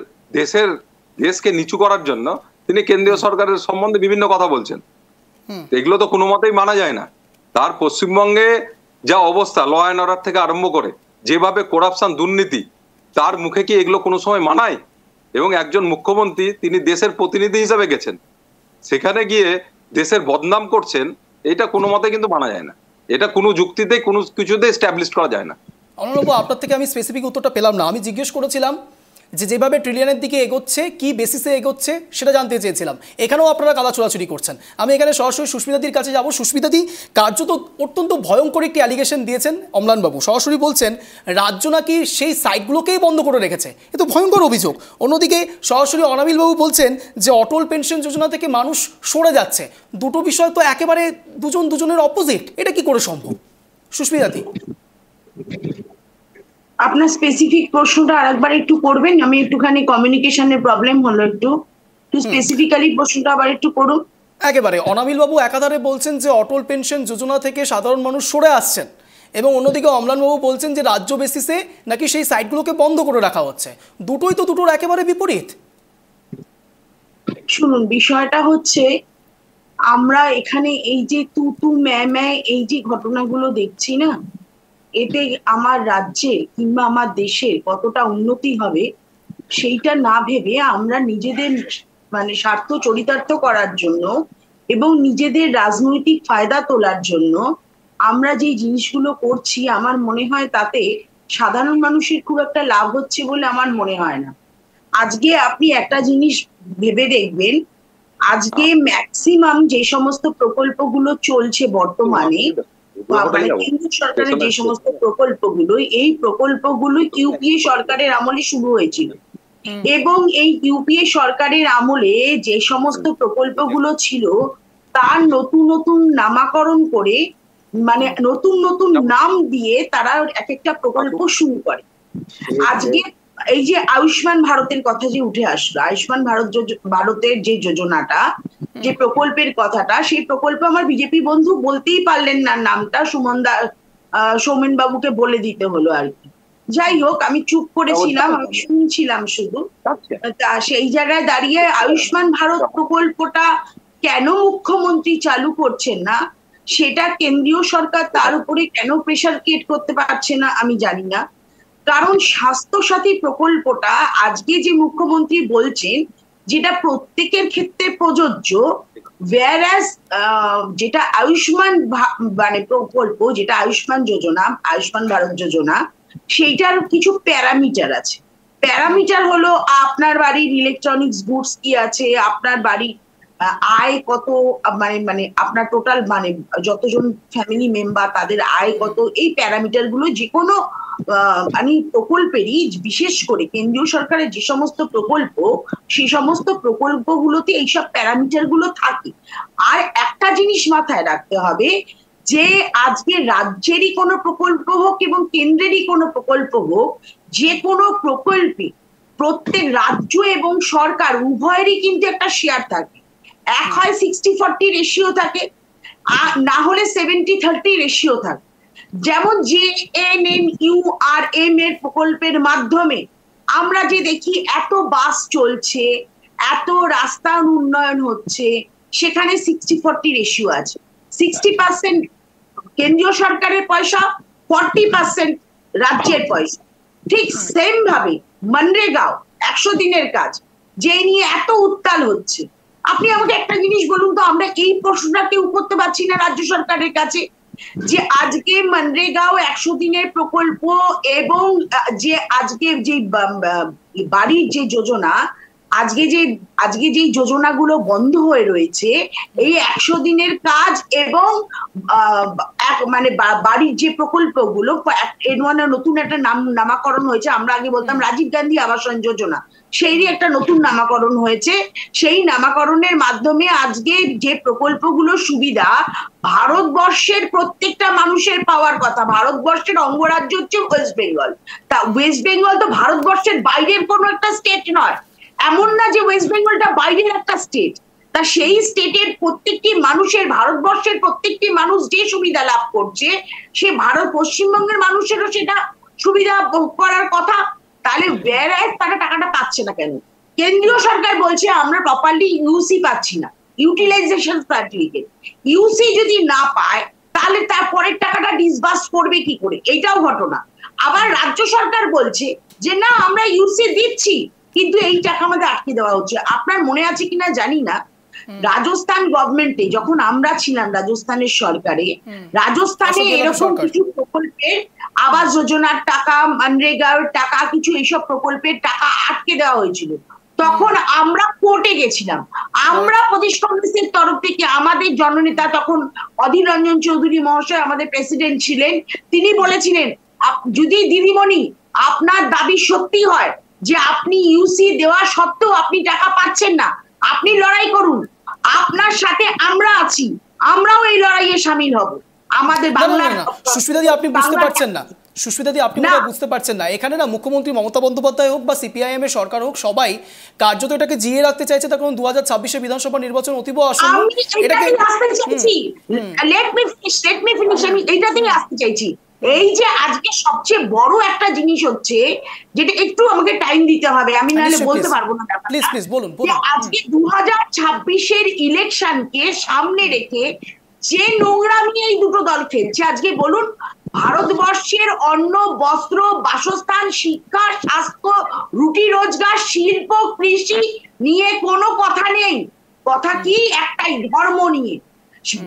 দেশকে নিচু করার জন্য তিনি কেন্দ্রীয় সরকারের সম্বন্ধে বিভিন্ন কথা বলছেন। এগুলো তো কোনো মতেই মানা যায় না। তার পশ্চিমবঙ্গে যা অবস্থা, ল অ্যান্ড অর্ডার থেকে আরম্ভ করে যেভাবে করাপশন, দুর্নীতি, তার মুখে কি এগুলো কোনো সময় মানায়? এবং একজন মুখ্যমন্ত্রী, তিনি দেশের প্রতিনিধি হিসাবে গেছেন, সেখানে গিয়ে দেশের বদনাম করছেন, এটা কোনো মতে কিন্তু মানা যায় না। এটা কোনো যুক্তিতে কোনো কিছুতে এস্টাবলিশ করা যায় না। অনলবাবু, আপনার থেকে আমি স্পেসিফিক উত্তরটা পেলাম না। আমি জিজ্ঞেস করেছিলাম যেভাবে ট্রিলিয়নের দিকে এগোচ্ছে, কি বেসিসে এগোচ্ছে সেটা জানতে চেয়েছিলাম। এখানেও আপনারা কাদা ছোড়াছুড়ি করছেন। আমি এখানে সরাসরি সুস্মিতাদির কাছে যাব। সুস্মিতাদি, কার্যত অত্যন্ত ভয়ঙ্কর একটি অ্যালিগেশন দিয়েছেন অম্লানবাবু। সরাসরি বলছেন রাজ্য নাকি সেই সাইটগুলোকেই বন্ধ করে রেখেছে। এ তো ভয়ঙ্কর অভিযোগ। অন্যদিকে সরাসরি অনাবিলবাবু বলছেন যে অটল পেনশন যোজনা থেকে মানুষ সরে যাচ্ছে। দুটো বিষয় তো একেবারে দুজনের অপোজিট। এটা কি করে সম্ভব? সুস্মিতাদি, আপনার স্পেসিফিক প্রশ্নটা আরেকবার একটু করবেন? আমি একটুখানি কমিউনিকেশনের প্রবলেম হলো, একটু স্পেসিফিক্যালি প্রশ্নটা আবার একটু করুন। একেবারে অনাবিলবাবু একাধারে বলছেন যে অটল পেনশন যোজনা থেকে সাধারণ মানুষ সরে আসছেন, এবং অন্যদিকে অম্লানবাবু বলছেন যে রাজ্য বেসিসে নাকি সেই সাইটগুলোকে বন্ধ করে রাখা হচ্ছে। দুটোই তো দুটোর একেবারে বিপরীত। শুনুন, বিষয়টা হচ্ছে আমরা এখানে এই যে তুতু ম্যায় এই যে ঘটনাগুলো দেখছি না, এতে আমার রাজ্যে কিংবা আমার দেশের কতটা উন্নতি হবে সেইটা না ভেবে আমরা নিজেদের মানে স্বার্থ চরিতার্থ করার জন্য এবং নিজেদের রাজনৈতিক ফায়দা তোলার জন্য আমরা যে জিনিসগুলো করছি, আমার মনে হয় তাতে সাধারণ মানুষের খুব একটা লাভ হচ্ছে বলে আমার মনে হয় না। আজকে আপনি একটা জিনিস ভেবে দেখবেন, আজকে ম্যাক্সিমাম যে সমস্ত প্রকল্পগুলো চলছে বর্তমানে, মানে কেন্দ্র সরকারের যে সমস্ত প্রকল্পগুলো, এই প্রকল্পগুলো ইউপিএ সরকারের আমলে শুরু হয়েছিল এবং এই ইউপিএ সরকারের আমলে যে সমস্ত প্রকল্পগুলো ছিল তার নতুন নতুন নামাকরণ করে, মানে নতুন নতুন নাম দিয়ে তারা এক একটা প্রকল্প শুরু করে। আজকে এই যে আয়ুষ্মান ভারতের কথা যে উঠে আসলো, আয়ুষ্মান ভারতের যে যোজনাটা, যে প্রকল্পের কথাটা, সেই প্রকল্প আমার বিজেপি বন্ধু বলতেই পারলেন না নামটা, সৌমেন বাবুকে বলে দিতে হলো আর কি। যাই হোক, আমি চুপ করেছিলাম, আমি শুনছিলাম শুধু। তা সেই জায়গায় দাঁড়িয়ে আয়ুষ্মান ভারত প্রকল্পটা কেন মুখ্যমন্ত্রী চালু করছেন না, সেটা কেন্দ্রীয় সরকার তার উপরে কেন প্রেসার ক্রিয়েট করতে পারছে না আমি জানি না। কারণ স্বাস্থ্যসাথী প্রকল্পটা আজকে যে মুখ্যমন্ত্রী বলছেন যেটা প্রত্যেকের ক্ষেত্রে প্রযোজ্য, whereas যেটা আয়ুষ্মান মানে প্রকল্প, যেটা আয়ুষ্মান যোজনা, আয়ুষ্মান ভারত যোজনা, সেইটার কিছু প্যারামিটার আছে। প্যারামিটার হলো আপনার বাড়ির ইলেকট্রনিক্স গুডস কি আছে, আপনার বাড়ির আয় কত, মানে আপনার টোটাল মানে যতজন ফ্যামিলি মেম্বার তাদের আয় কত, এই প্যারামিটার গুলো যে কোনো মানে প্রকল্পেরই, বিশেষ করে কেন্দ্রীয় সরকারের যে সমস্ত প্রকল্প, সেই সমস্ত প্রকল্পগুলোতে এইসব প্যারামিটার গুলো থাকে। আর একটা জিনিস মাথায় রাখতে হবে যে আজকে রাজ্যেরই কোনো প্রকল্প হোক এবং কেন্দ্রেরই কোনো প্রকল্প হোক, যে কোনো প্রকল্পে প্রত্যেক রাজ্য এবং সরকার উভয়েরই কিন্তু একটা শেয়ার থাকে। এক হয় 60-40 রেশিও থাকে, আর না হলে 70-30 রেশিও থাকে। যেমন JNNURM এর প্রকল্পের মাধ্যমে আমরা যে দেখি এত বাস চলছে, এত রাস্তার উন্নয়ন হচ্ছে, সেখানে 60-40 রেশিও আছে। 60% কেন্দ্রীয় সরকারের পয়সা, 40% রাজ্যের পয়সা। ঠিক সেম ভাবে মনরেগাও 100 দিনের কাজ, যে নিয়ে এত উত্তাল হচ্ছে, আপনি আমাকে একটা জিনিস বলুন তো, আমরা এই প্রশ্নটা কেউ করতে পারছি না রাজ্য সরকারের কাছে যে আজকে মনরেগাও 100 দিনের প্রকল্প এবং যে আজকে যে বাড়ির যে যোজনা, আজকে যে যোজনাগুলো বন্ধ হয়ে রয়েছে, এই 100 দিনের কাজ এবং মানে বাড়ির যে প্রকল্পগুলো, এর মানে নতুন একটা নামকরণ হয়েছে। আমরা আগে বলতাম রাজীব গান্ধী আবাসন যোজনা, সেইরই একটা নতুন নামকরণ হয়েছে। সেই নামকরণের মাধ্যমে আজকে যে প্রকল্পগুলো সুবিধা ভারতবর্ষের প্রত্যেকটা মানুষের পাওয়ার কথা। ভারতবর্ষের অঙ্গরাজ্য হচ্ছে ওয়েস্ট বেঙ্গল, তা ওয়েস্ট বেঙ্গল তো ভারতবর্ষের বাইরের কোনো একটা স্টেট নয়, এমন না যে ওয়েস্ট বেঙ্গলটা বাইরের একটা স্টেট। তা সেই স্টেটের প্রত্যেকটি মানুষের, ভারতবর্ষের প্রত্যেকটি মানুষ যে সুবিধা লাভ করছে, সে পশ্চিমবঙ্গের মানুষেরও সেটা সুবিধা করার কথা। তাহলে তারা টাকাটা পাচ্ছে না কেন? কেন্দ্রীয় সরকার বলছে আমরা প্রপারলি ইউসি পাচ্ছি না, ইউটিলাইজেশন সার্টিফিকেট। ইউসি যদি না পায় তাহলে তার পরের টাকাটা ডিসবার্স করবে কি করে, এইটাও ঘটনা। আবার রাজ্য সরকার বলছে যে না আমরা ইউসি দিচ্ছি, কিন্তু এই টাকা আমাদের আটকে দেওয়া হচ্ছে। আপনার মনে আছে কিনা জানি না, রাজস্থান গভর্নমেন্টে যখন আমরা ছিলাম, রাজস্থানের সরকারে, রাজস্থানে এরকম কিছু প্রকল্পের, আবাস যোজনার টাকা, মনরেগার টাকা, কিছু এইসব প্রকল্পের টাকা আটকে দেওয়া হয়েছিল। তখন আমরা কোর্টে গেছিলাম, আমরা প্রদেশ কংগ্রেসের তরফ থেকে, আমাদের জননেতা তখন অধীর রঞ্জন চৌধুরী মহাশয় আমাদের প্রেসিডেন্ট ছিলেন, তিনি বলেছিলেন যদি দিদিমণি আপনার দাবি সত্যি হয় যে আপনি ইউসি দেওয়া সত্ত্বেও আপনি টাকা পাচ্ছেন না, আপনি লড়াই করুন, আপনার সাথে আমরা আছি, আমরাও এই লড়াইয়ে সামিল হব। আমাদের বাংলার সুস্মিতাদি আপনি বুঝতে পারছেন না, সুস্মিতাদি আপনি বুঝতে পারছেন না, এখানে না মুখ্যমন্ত্রী মমতা বন্দ্যোপাধ্যায় হোক বা সিপিআইএম এর সরকার হোক, সবাই কার্যত এটাকে জিয়ে রাখতে চাইছে। তার কারণ 2026 বিধানসভা নির্বাচন অতীব আসন্ন। এটাকে লেট মি ফিনিশ, আমি এইটাতেই আসতে চাইছি। এই যে আজকে সবচেয়ে বড় একটা জিনিস হচ্ছে, যেটা একটু আমাকে টাইম দিতে হবে, আমি নাহলে বলতে পারবো না। প্লিজ বলুন। আজকে 2026 ইলেকশনকে সামনে রেখে যে নোংরামি এই দুটো দল খেলছে, আজকে বলুন ভারতবর্ষের অন্ন, বস্ত্র, বাসস্থান, শিক্ষা, স্বাস্থ্য, রুটি রোজগার, শিল্প, কৃষি নিয়ে কোনো কথা নেই। কথা কি? একটাই, ধর্ম নিয়ে।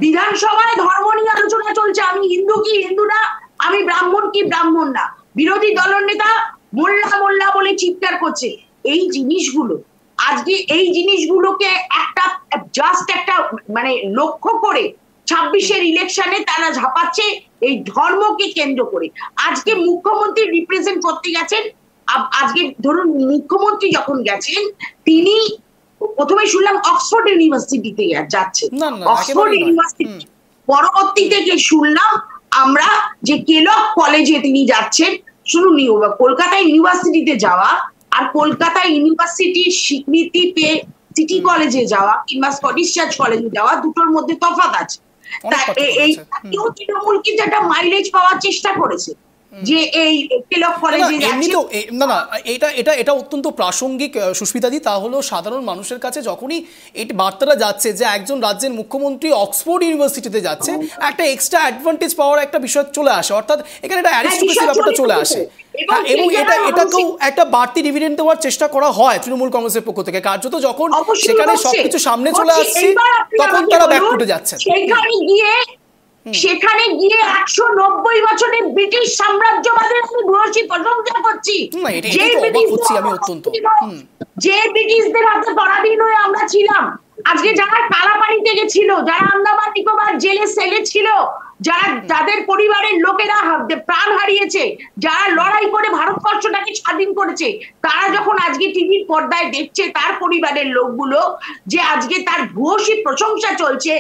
বিধানসভায় ধর্ম নিয়ে আলোচনা চলছে। আমি হিন্দু কি হিন্দু না, আমি ব্রাহ্মণ কি ব্রাহ্মণ না। বিরোধী দলনেতা মোল্লা মোল্লা বলে চিৎকার করছে। এই জিনিসগুলো আজকে, এই জিনিসগুলোকে একটা জাস্ট একটা মানে লক্ষ্য করে 26-এর ইলেকশনে তারা ঝাঁপাচ্ছে এই ধর্মকে কেন্দ্র করে। আজকে মুখ্যমন্ত্রী রিপ্রেজেন্ট করতে গেছেন। আজকে ধরুন মুখ্যমন্ত্রী যখন গেছেন, তিনি প্রথমে শুনলাম অক্সফোর্ড ইউনিভার্সিটিতে যাচ্ছে, অক্সফোর্ড ইউনিভার্সিটি। পরবর্তীতে যে শুনলাম আমরা যে কেলগ কলেজে তিনি যাচ্ছেন। শুনুন, কলকাতা ইউনিভার্সিটিতে যাওয়া আর কলকাতা ইউনিভার্সিটির স্বীকৃতি পেয়ে সিটি কলেজে যাওয়া কিংবা স্কটিশ চার্চ কলেজে যাওয়া, দুটোর মধ্যে তফাৎ আছে। এই তৃণমূল কিন্তু একটা মাইলেজ পাওয়ার চেষ্টা করেছে যে এই কেলগ কলেজে না, এটা অত্যন্ত প্রাসঙ্গিক সুস্মিতাদি। তা হলো সাধারণ মানুষের কাছে যখনই এই বার্তাটা যাচ্ছে যে একজন রাজ্যের মুখ্যমন্ত্রী অক্সফোর্ড ইউনিভার্সিটিতে যাচ্ছে, একটা এক্সট্রা অ্যাডভান্টেজ পাওয়ার একটা বিষয় চলে আসে, অর্থাৎ এখানে একটা অ্যারিস্টোক্রেসি ব্যাপারটা চলে আসে। এবং এটাকেও একটা বাড়তি ডিভিডেন্ড দেওয়ার চেষ্টা করা হয় তৃণমূল কংগ্রেসের পক্ষ থেকে। কার্যত যখন সেখানে সবকিছু সামনে চলে আসছে তখন তারা ব্যাকফুটে যাচ্ছে। সেখানে গিয়ে 190 বছরের ব্রিটিশ সাম্রাজ্যবাদের আমি ভূয়সী প্রশংসা করছি। যে ব্রিটিশদের হাতে পরাধীন হয়ে আমরা ছিলাম, আজকে যারা কালাপানিতে গেছিল, যারা আন্দামান নিকোবর জেলে সেলে ছিল, যারা যাদের পরিবারের লোকেরা প্রাণ হারিয়েছে, যারা লড়াই করে ভারতবর্ষটাকে স্বাধীন করেছে, তারা যখন আজকে টিভির পর্দায় দেখছে তার পরিবারের লোকগুলো যে আজকে তার ভূয়সী প্রশংসা চলছে,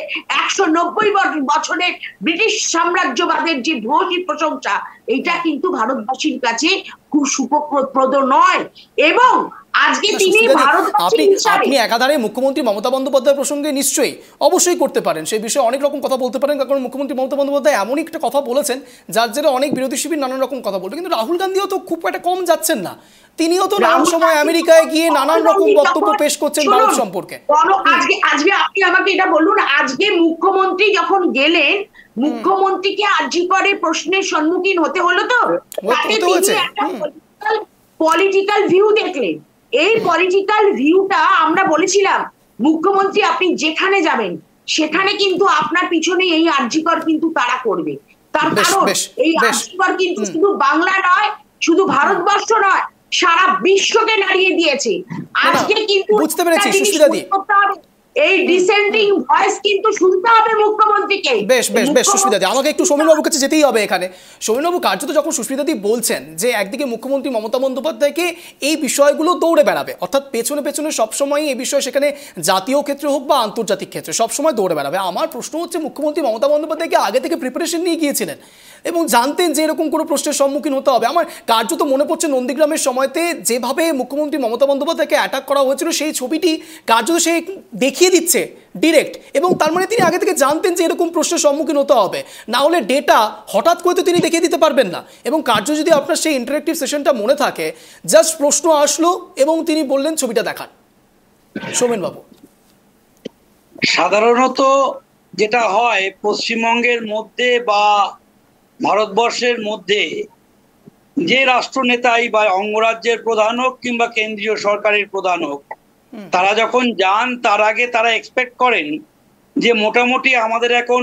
190 বছরের ব্রিটিশ সাম্রাজ্যবাদের যে ভূয়সী প্রশংসা, এটা কিন্তু ভারতবাসীর কাছে খুব সুখপ্রদ নয়। এবং আজকে তিনি আপনি একাধারে মুখ্যমন্ত্রী মমতা বন্দ্যোপাধ্যায় প্রসঙ্গে নিশ্চয়ই অবশ্যই করতে পারেন, সেই বিষয়ে অনেক রকম কথা বলতে পারেন, কারণ মুখ্যমন্ত্রী মমতা বন্দ্যোপাধ্যায় এমন একটা কথা বলেছেন যার জেরে অনেক বিরোধী শিবির নানান রকম কথা বলবে। কিন্তু রাহুল গান্ধীও তো খুব একটা কম যাচ্ছেন না, তিনিও তো নানান সময় আমেরিকায় গিয়ে নানান রকম বক্তব্য পেশ করছেন ভারত সম্পর্কে। আজকে আপনি আমাকে এটা বলুন, আজকে মুখ্যমন্ত্রী যখন গেলেন, মুখ্যমন্ত্রীকে আরজি করে প্রশ্নের সম্মুখীন হতে হলো, তো পলিটিক্যাল ভিউ দেখলেন। এই পলিটিক্যাল ভিউটা আমরা বলেছিলাম মুখ্যমন্ত্রী আপনি যেখানে যাবেন সেখানে কিন্তু আপনার পিছনে এই আরজিকর কিন্তু তারা করবে। তার কারণ এই আরজিকর কিন্তু শুধু বাংলা নয়, শুধু ভারতবর্ষ নয়, সারা বিশ্বকে নাড়িয়ে দিয়েছে। আজকে কিন্তু বুঝতে পেরেছি সুস্মিতাদি, এই ডিসেন্ডিং ভয়েস কিন্তু শুনতে হবে মুখ্যমন্ত্রীকে। বেশ সুস্মিতাদি, আমাকে একটু সৌমেনবাবুর কাছে যেতেই হবে এখানে। সৌমেনবাবু, কার্যত যখন সুস্মিতাদি বলছেন যে একদিকে মুখ্যমন্ত্রী মমতা বন্দ্যোপাধ্যায়কে এই বিষয়গুলো দৌড়ে বেড়াবে, অর্থাৎ পেছনে সবসময় এই বিষয় সেখানে জাতীয় ক্ষেত্রে হোক বা আন্তর্জাতিক ক্ষেত্রে সবসময় দৌড়ে বেড়াবে, আমার প্রশ্ন হচ্ছে মুখ্যমন্ত্রী মমতা বন্দ্যোপাধ্যায়কে আগে থেকে প্রিপারেশন নিয়ে গিয়েছিলেন এবং জানতেন যে এরকম কোনো প্রশ্নের সম্মুখীন হতে হবে? আমার কার্যত মনে পড়ছে নন্দীগ্রামের সময়তে যেভাবে মুখ্যমন্ত্রী মমতা বন্দ্যোপাধ্যায়কে অ্যাটাক করা হয়েছিল, সেই ছবিটি কার্যত সে দেখিয়ে দিচ্ছে ডিরেক্ট, এবং তার মানে তিনি আগে থেকে জানতেন যে এরকম প্রশ্নের সম্মুখীন হতে হবে, না হলে ডেটা হঠাৎ করে তো তিনি দেখিয়ে দিতে পারবেন না। এবং কার্য যদি আপনার সেই ইন্টারেক্টিভ সেশনটা মনে থাকে, জাস্ট প্রশ্ন আসলো এবং তিনি বললেন ছবিটা দেখান। সৌমেনবাবু, সাধারণত যেটা হয় পশ্চিমবঙ্গের মধ্যে বা ভারতবর্ষের মধ্যে, যে রাষ্ট্রনেতাই বা অঙ্গরাজ্যের প্রধান হোক কিংবা কেন্দ্রীয় সরকারের প্রধান হোক, তারা যখন যান তার আগে তারা এক্সপেক্ট করেন যে মোটামুটি আমাদের এখন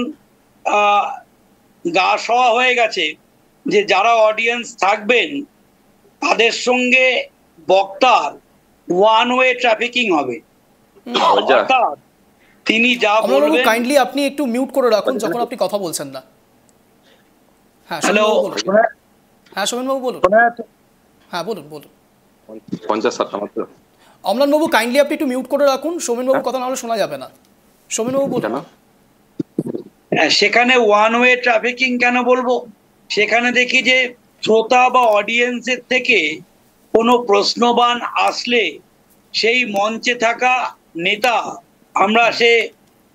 গা সওয়া হয়ে গেছে যে যারা অডিয়েন্স থাকবেন তাদের সঙ্গে বক্তার ওয়ান ওয়ে ট্রাফিকিং হবে। তিনি যা বলবেন, কাইন্ডলি আপনি একটু মিউট করে রাখুন যখন আপনি কথা বলছেন না। হ্যালো, হ্যাঁ সৌমেনবাবু বলুন। হ্যাঁ বলুন। 50-60 মাত্র। অম্লানবাবু, কাইন্ডলি আপনি একটু মিউট করে রাখুন, সৌমেনবাবুর কথা না হলে শোনা যাবে না। সৌমেনবাবু বলুন। সেখানে ওয়ান ওয়ে ট্রাফিকিং কেন বলবো? সেখানে দেখি যে শ্রোতা বা অডিয়েন্সের থেকে কোনো প্রশ্নবান আসলে সেই মঞ্চে থাকা নেতা, আমরা সে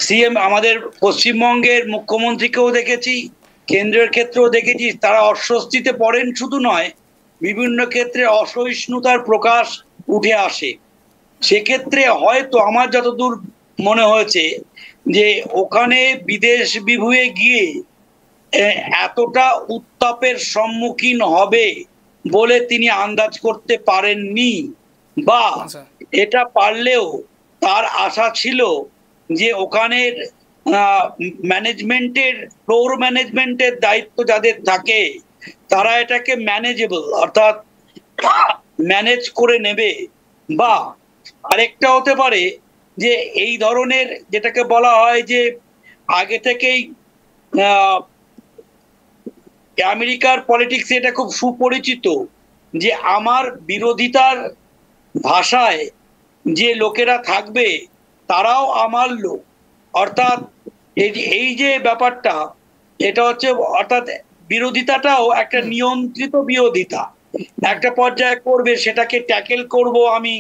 সিএম আমাদের পশ্চিমবঙ্গের মুখ্যমন্ত্রীকেও দেখেছি, কেন্দ্রের ক্ষেত্রেও দেখেছি, তারা অস্বস্তিতে পড়েন। শুধু নয়, বিভিন্ন ক্ষেত্রে অসহিষ্ণুতার প্রকাশ উঠে আসে। সেক্ষেত্রে হয়তো আমার যতদূর মনে হয়েছে যে ওখানে বিদেশ বিভুঁয়ে গিয়ে এতটা উত্তাপের সম্মুখীন হবে বলে তিনি আন্দাজ করতে পারেননি, বা এটা পারলেও তার আশা ছিল যে ওখানের ম্যানেজমেন্টের, ফ্লোর ম্যানেজমেন্টের দায়িত্ব যাদের থাকে তারা এটাকে ম্যানেজেবল অর্থাৎ ম্যানেজ করে নেবে। বা আরেকটা হতে পারে যে এই ধরনের যেটাকে বলা হয় যে আগে থেকেই আমেরিকার পলিটিক্সে এটা খুব সুপরিচিত যে আমার বিরোধিতার ভাষায় যে লোকেরা থাকবে তারাও আমার লোক, অর্থাৎ এই যে ব্যাপারটা এটা হচ্ছে, অর্থাৎ বিরোধিতাটাও একটা নিয়ন্ত্রিত বিরোধিতা, একটা পর্যায়ে করবে সেটাকে ট্যাকেল করব আমি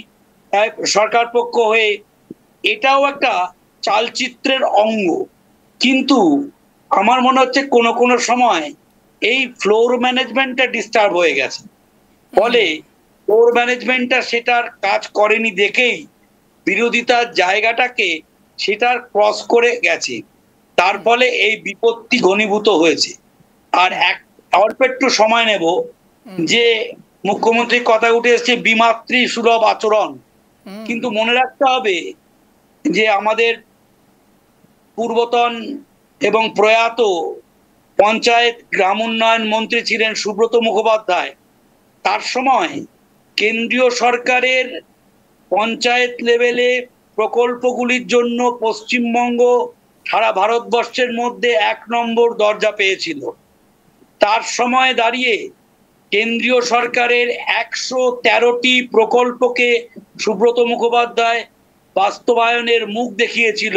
সরকার পক্ষ হয়ে, এটাও একটা চালচিত্রের অঙ্গ। কিন্তু আমার মনে হচ্ছে কোনো কোনো সময় এই ফ্লোর ম্যানেজমেন্টটা ডিস্টার্ব হয়ে গেছে, ফলে ফ্লোর ম্যানেজমেন্টটা সেটার কাজ করেনি দেখেই বিরোধিতার জায়গাটাকে সেটার ক্রস করে গেছে, তার ফলে এই বিপত্তি ঘনীভূত হয়েছে। আর অল্প একটু সময় নেব, যে মুখ্যমন্ত্রীর কথা উঠে এসছে বিমাতৃ সুলভ আচরণ, কিন্তু মনে রাখতে হবে যে আমাদের পূর্বতন এবং প্রয়াত পঞ্চায়েত গ্রাম উন্নয়ন মন্ত্রী ছিলেন সুব্রত মুখোপাধ্যায়। তার সময় কেন্দ্রীয় সরকারের পঞ্চায়েত লেভেলে প্রকল্পগুলির জন্য পশ্চিমবঙ্গ সারা ভারতবর্ষের মধ্যে 1 নম্বর দরজা পেয়েছিল। তার সময় দাঁড়িয়ে কেন্দ্রীয় সরকারের 113টি প্রকল্পকে সুব্রত মুখোপাধ্যায় বাস্তবায়নের মুখ দেখিয়েছিল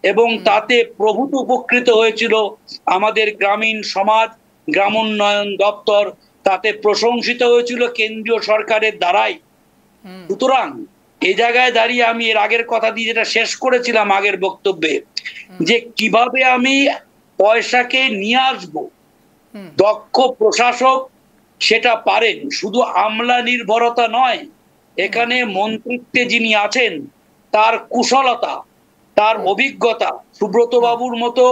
এবং তাতে প্রভূত উপকৃত হয়েছিল আমাদের গ্রামীণ সমাজ, গ্রাম উন্নয়ন দপ্তর, তাতে প্রশংসিত হয়েছিল কেন্দ্রীয় সরকারের দ্বারাই। সুতরাং এই জায়গায় দাঁড়িয়ে আমি এর আগের কথা দিয়ে যেটা শেষ করেছিলাম আগের বক্তব্যে, যে কিভাবে আমি পয়সাকে নিয়ে আসবো, দক্ষ প্রশাসক সেটা পারেন, শুধু আমলা নির্ভরতা নয়, এখানে মন্ত্রিত্বে যিনি আছেন তার কুশলতা, তার অভিজ্ঞতা, সুব্রত বাবুর মতো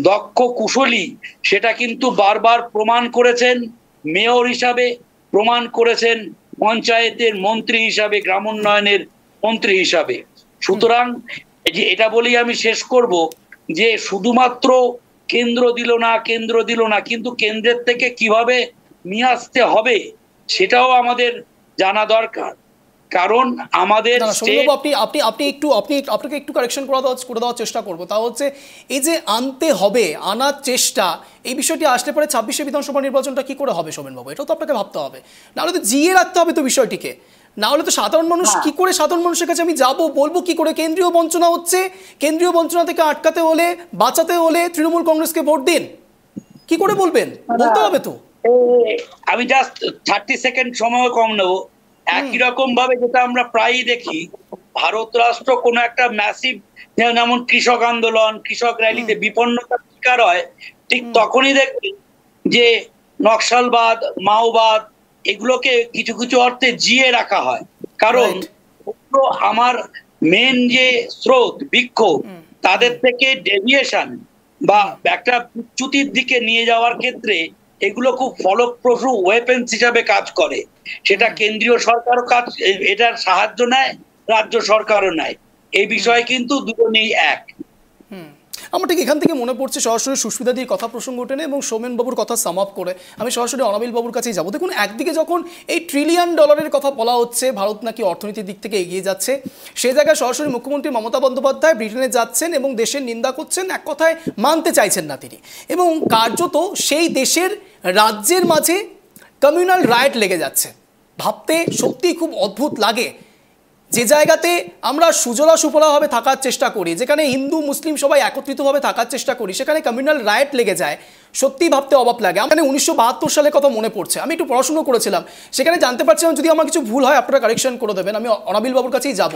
দক্ষ কুশলী সেটা কিন্তু বারবার প্রমাণ করেছেন, মেয়র হিসাবে প্রমাণ করেছেন, পঞ্চায়েতের মন্ত্রী হিসাবে, গ্রাম উন্নয়নের মন্ত্রী হিসাবে। সুতরাং যে এটা বলেই আমি শেষ করব যে শুধুমাত্র কেন্দ্র দিল না, কিন্তু কেন্দ্রের থেকে কিভাবে নিয়ে আসতে হবে সেটাও আমাদের জানা দরকার। কারণ আমাদের আপনাকে একটু কারেকশন করে দেওয়ার চেষ্টা করবো, তা হচ্ছে এই যে আনতে হবে, আনার চেষ্টা, এই বিষয়টি আসলে পরে 26শে বিধানসভা নির্বাচনটা কি করে হবে সোমেনবাবু, এটাও তো আপনাকে ভাবতে হবে, নাহলে তো জিয়ে রাখতে হবে তো বিষয়টিকে, না হলে তো সাধারণ মানুষ কি করে, সাধারণ মানুষের কাছে আমি যাবো, বলবো কি করে কেন্দ্রীয় বঞ্চনা হচ্ছে, কেন্দ্রীয় বঞ্চনা থেকে আটকাতে হলে, বাঁচাতে হলে তৃণমূল কংগ্রেসকে ভোট দিন, কি করে বলবেন, বলতে হবে তো। আমি জাস্ট 30 সেকেন্ড সময় কম নেবো। একই রকম ভাবে যেটা আমরা প্রায়ই দেখি, ভারত রাষ্ট্র কোনো একটা ম্যাসিভ, যেমন কৃষক আন্দোলন, কৃষক র্যালিতে বিপন্নতার শিকার হয়, ঠিক তখনই দেখি যে নকশালবাদ, মাওবাদ এগুলোকে কিছু কিছু অর্থে জিয়ে রাখা হয়। কারণ আমার মেন যে স্রোত, বিক্ষোভ, তাদের থেকে ডেভিয়েশন বা একটা বিচ্যুতির দিকে নিয়ে যাওয়ার ক্ষেত্রে এগুলো খুব ফলপ্রসূ ওয়েপেন্স হিসাবে কাজ করে। সেটা কেন্দ্রীয় সরকারও কাজ, এটার সাহায্য নেয়, রাজ্য সরকারও নেয়, এই বিষয়ে কিন্তু দুটো নেই এক। আমার ঠিক এখান থেকে মনে পড়ছে সরাসরি সুস্মিতাদির কথা প্রসঙ্গ টেনে এবং সোমেনবাবুর কথা সাম আপ করে আমি সরাসরি অনাবিল বাবুর কাছেই যাবো। দেখুন, একদিকে যখন এই $1 ট্রিলিয়ন কথা বলা হচ্ছে, ভারত নাকি অর্থনীতির দিক থেকে এগিয়ে যাচ্ছে, সেই জায়গায় সরাসরি মুখ্যমন্ত্রী মমতা বন্দ্যোপাধ্যায় ব্রিটেনে যাচ্ছেন এবং দেশের নিন্দা করছেন, এক কথায় মানতে চাইছেন না তিনি, এবং কার্যত সেই দেশের রাজ্যের মাঝে কমিউনাল রাইট লেগে যাচ্ছে। ভাবতে সত্যিই খুব অদ্ভুত লাগে, যে জায়গাতে আমরা সুজলা সুফলাভাবে থাকার চেষ্টা করি, যেখানে হিন্দু মুসলিম সবাই একত্রিতভাবে থাকার চেষ্টা করি, সেখানে কমিউনাল রাইট লেগে যায়, সত্যিই ভাবতে অবাক লাগে। আমার 1972 সালের কথা মনে পড়ছে, আমি একটু পড়াশুনো করেছিলাম, সেখানে জানতে পারছিলাম, যদি আমার কিছু ভুল হয় আপনারা কারেকশন করে দেবেন, আমি অনাবিল বাবুর কাছেই যাব।